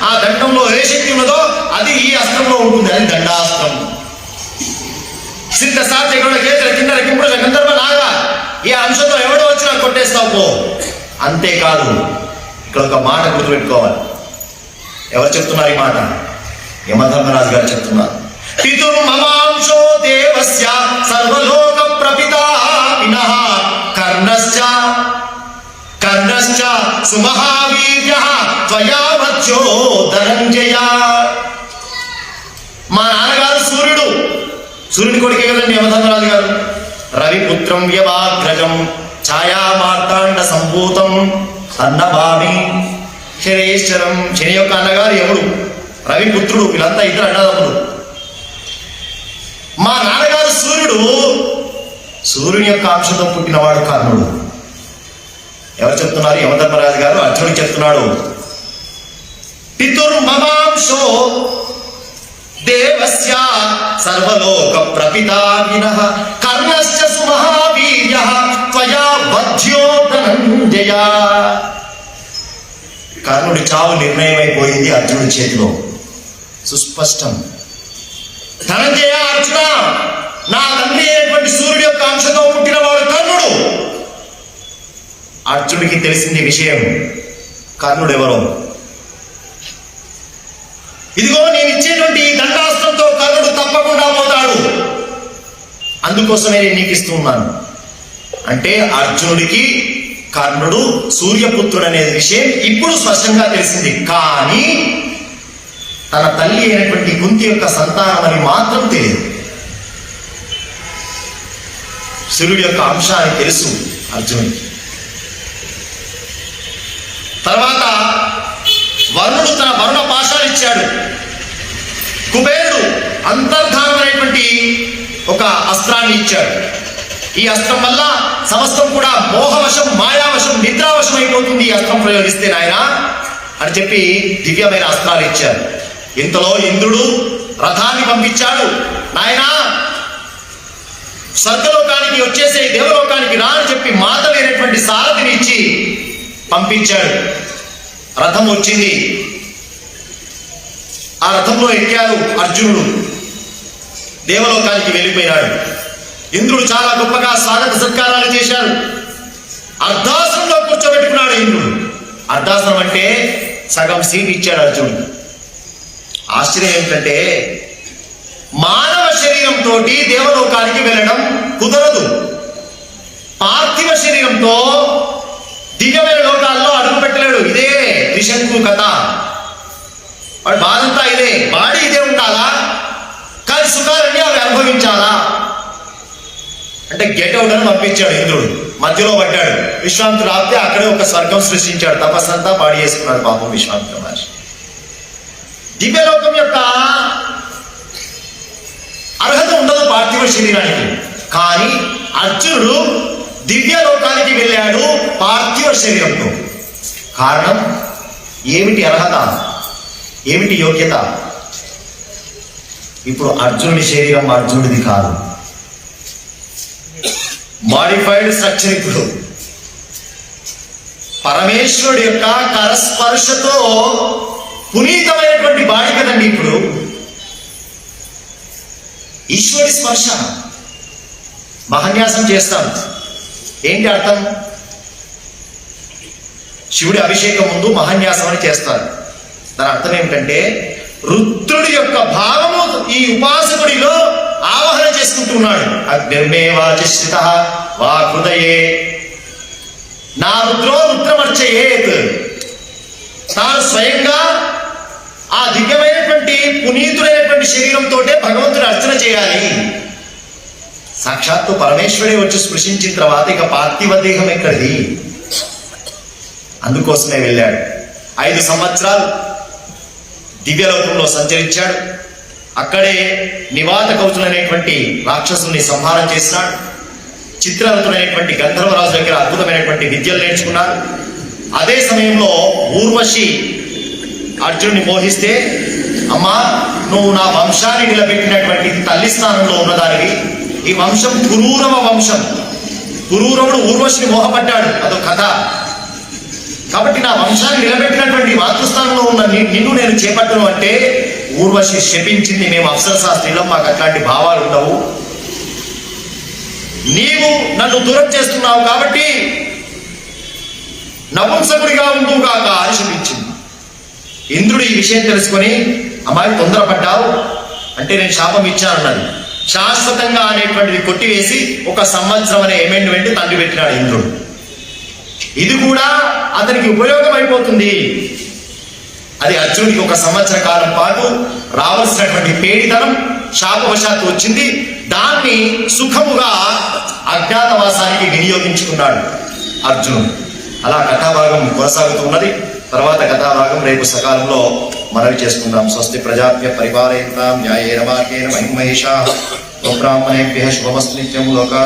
ఆ దండంలో ఏ శక్తి ఉన్నదో అది ఈ అస్త్రంలో ఉంటుంది. అది దండాస్త్రం. సిద్ధ సాధ్య కేంద్ర కింద రకింపుడు గంధర్వ నాగా, ఈ అంశంతో ఎవడో వచ్చినా కొట్టేస్తావు పో. అంతేకాదు, ఇక్కడ ఒక మాట గుర్తుపెట్టుకోవాలి. ఎవరు చెప్తున్నారు ఈ మాట? యమధర్మరాజు గారు చెప్తున్నారు. పితుర్మమాంశో దేవస్య సర్వలోక ప్రపితాపినః కర్ణశ్చ కర్ణశ్చ సుమహావీర్యః త్వయా వధ్యో ధనంజయ. మా నాన్నగారు సూర్యుడు, సూర్యుని కొడుకే కదండి యమధర్మరాజు గారు. రవిపుత్రం వ్యవాగ్రజం ఛాయా మార్తాండ సంభూతం అన్నభామి శనేశ్వరం. శని యొక్క అన్నగారు యముడు, రవిపుత్రుడు. వీళ్ళంతా ఇద్దరు అన్నదమ్ముడు. మా నాన్నగారు సూర్యుడు, సూర్యుని యొక్క అంశంతో పుట్టినవాడు కర్ణుడు. ఎవరు చెప్తున్నారు? యమధర్మరాజు గారు అర్జునుడికి చెప్తున్నాడు. పితుర్మమాంశో దేవస్య సర్వలోక ప్రపితాపినః కర్ణశ్చ సుమహావీర్యః త్వయా వధ్యో ధనంజయ. కర్ణుడి చావు నిర్ణయమైపోయింది అర్జునుడి చేతిలో, సుస్పష్టం. ధనంజయ, అర్జున, నా తండ్రి అయినటువంటి సూర్యుడి యొక్క అంశంతో పుట్టినవాడు కర్ణుడు. అర్జునుడికి తెలిసింది విషయం, కర్ణుడు ఎవరో. ఇదిగో నేను ఇచ్చేటువంటి దండాస్త్రంతో కర్ణుడు తప్పకుండా పోతాడు. అందుకోసమే నేను నీకు ఇస్తూ ఉన్నాను. అంటే అర్జునుడికి కర్ణుడు సూర్యపుత్రుడు అనే విషయం ఇప్పుడు స్పష్టంగా తెలిసింది. కానీ తన తల్లి అయినటువంటి కుంతి యొక్క సంతానం అని మాత్రం తెలియదు. సూర్యుడి యొక్క అంశాన్ని తెలుసు అర్జునుడికి. తర్వాత వరుణుడు తన వరుణ పాశాలు ఇచ్చాడు. కుబేరుడు అంతర్ధానం అనేటువంటి ఒక అస్త్రాన్ని ఇచ్చాడు. ఈ అస్త్రం వల్ల సమస్తం కూడా మోహవశం, మాయావశం, నిద్రావశం అయిపోతుంది ఈ అస్త్రం ప్రయోగిస్తే నాయన అని చెప్పి దివ్యమైన అస్త్రాలు ఇచ్చారు. ఇంతలో ఇంద్రుడు రథాన్ని పంపించాడు. నాయనా స్వర్గలోకానికి వచ్చేసే, దేవలోకానికి రా అని చెప్పి మాత లేనటువంటి సారథిని ఇచ్చి పంపించాడు. రథం వచ్చింది. ఆ రథంలో ఎక్కాడు అర్జునుడు. దేవలోకానికి వెళ్ళిపోయినాడు. ఇంద్రుడు చాలా గొప్పగా స్వాగత సత్కారాలు చేశాడు. అర్ధాసనంలో కూర్చోబెట్టుకున్నాడు ఇంద్రుడు. అర్ధాసనం అంటే సగం సీట్ ఇచ్చాడు అర్జునుడు. ఆశ్చర్యం ఏమిటంటే మానవ శరీరంతో దేవలోకానికి వెళ్ళడం కుదరదు. పార్థివ శరీరంతో దివ్యమైన లోకాల్లో అడుగు పెట్టలేడు. ఇదే త్రిశంకు కథ. వాడి బాధంతా ఇదే. బాడీ ఇదే ఉండాలా, కానీ సుఖాలన్నీ అవి అనుభవించాలా అంటే గెట్అవుట్ అని పంపించాడు ఇంద్రుడు. మధ్యలో పడ్డాడు. విశ్వామిత్రుడు ఆపితే అక్కడే ఒక స్వర్గం సృష్టించాడు. తపస్సంతా పాడి చేసుకున్నాడు పాపం విశ్వామిత్ర మహర్షి. దివ్యలోకం యొక్క అర్హత ఉండదు పార్థివ శరీరానికి. కానీ అర్జునుడు దివ్యలోకానికి వెళ్ళాడు పార్థివ శరీరంతో. కారణం ఏమిటి? అర్హత ఏమిటి? యోగ్యత. ఇప్పుడు అర్జునుడి శరీరం అర్జునుడిది కాదు, మాడిఫైడ్ స్ట్రక్చర్. ఇప్పుడు పరమేశ్వరుడి యొక్క కరస్పర్శతో పునీతమైనటువంటి బాడీ కదండి. ఇప్పుడు ఈశ్వరి స్పర్శ. మహాన్యాసం చేస్తాం. ఏంటి అర్థం? శివుడి అభిషేకం ముందు మహాన్యాసం అని చేస్తారు. దాని అర్థం ఏమిటంటే రుద్రుడి యొక్క భావము ఈ ఉపాసకుడిలో ఆవాహన చేసుకుంటున్నాడు. అగ్నిర్మే వాచశ్రిత వా హృదయే నా రుద్రో రుద్రమర్చయేత్. తాను స్వయంగా ఆ దివ్యమైనటువంటి పునీతుడైనటువంటి శరీరంతో భగవంతుడు అర్చన చేయాలి. సాక్షాత్తు పరమేశ్వరుడే వచ్చి స్పృశించిన తర్వాత ఇక పార్థివ దేహం ఎక్కడిది? అందుకోసమే వెళ్ళాడు. 5 సంవత్సరాలు దివ్యలోకంలో సంచరించాడు. అక్కడే నివాత కవచులైనటువంటి రాక్షసుల్ని సంహారం చేసినాడు. చిత్రవంతుడైనటువంటి గంధర్వరాజు దగ్గర అద్భుతమైనటువంటి విద్యలు నేర్చుకున్నాడు. అదే సమయంలో ఊర్వశి అర్జునుడిని మోహిస్తే, అమ్మా నువ్వు నా వంశాన్ని నిలబెట్టినటువంటి తల్లి స్థానంలో ఉన్నదానివి. ఈ వంశం పురూరవ వంశం. పురూరవుడు ఊర్వశిని మోహపడ్డాడు. అదొక కథ. కాబట్టి నా వంశాన్ని నిలబెట్టినటువంటి మాతృస్థానంలో ఉన్న నిన్ను నేను చేపట్టను అంటే ఊర్వశి శపించింది. మేము అప్సరసా స్త్రీలం, మాకు అట్లాంటి భావాలు ఉండవు. నీవు నన్ను దూరం చేస్తున్నావు కాబట్టి నపుంసకుడిగా ఉండుగాక అని శపించింది. ఇంద్రుడు ఈ విషయం తెలుసుకొని, అమ్మాయి తొందరపడ్డావు అంటే నేను శాపం ఇచ్చానన్నది. శాశ్వతంగా అనేటువంటిది కొట్టివేసి 1 సంవత్సరం అనే అమెండ్మెంట్ తండ్రి పెట్టినాడు ఇంద్రుడు. ఇది కూడా అతనికి ఉపయోగం అయిపోతుంది. అది అర్జునుడికి 1 సంవత్సర కాలం పాటు రావాల్సినటువంటి పేడితనం శాపవశాత్తు వచ్చింది. దాన్ని సుఖముగా అజ్ఞాతవాసానికి వినియోగించుకున్నాడు అర్జునుడు. అలా కథాభాగం కొనసాగుతున్నది. తర్వాత కథాభాగం రేపు సకాలంలో మనవి చేసుకుందాం. స్వస్తి ప్రజాభ్య పరిపాలయంతాం న్యాయేన మార్గేణ మహిమహేషాః. స్వబ్రాహ్మణేభ్యః శుభమస్తు నిత్యం. లోకా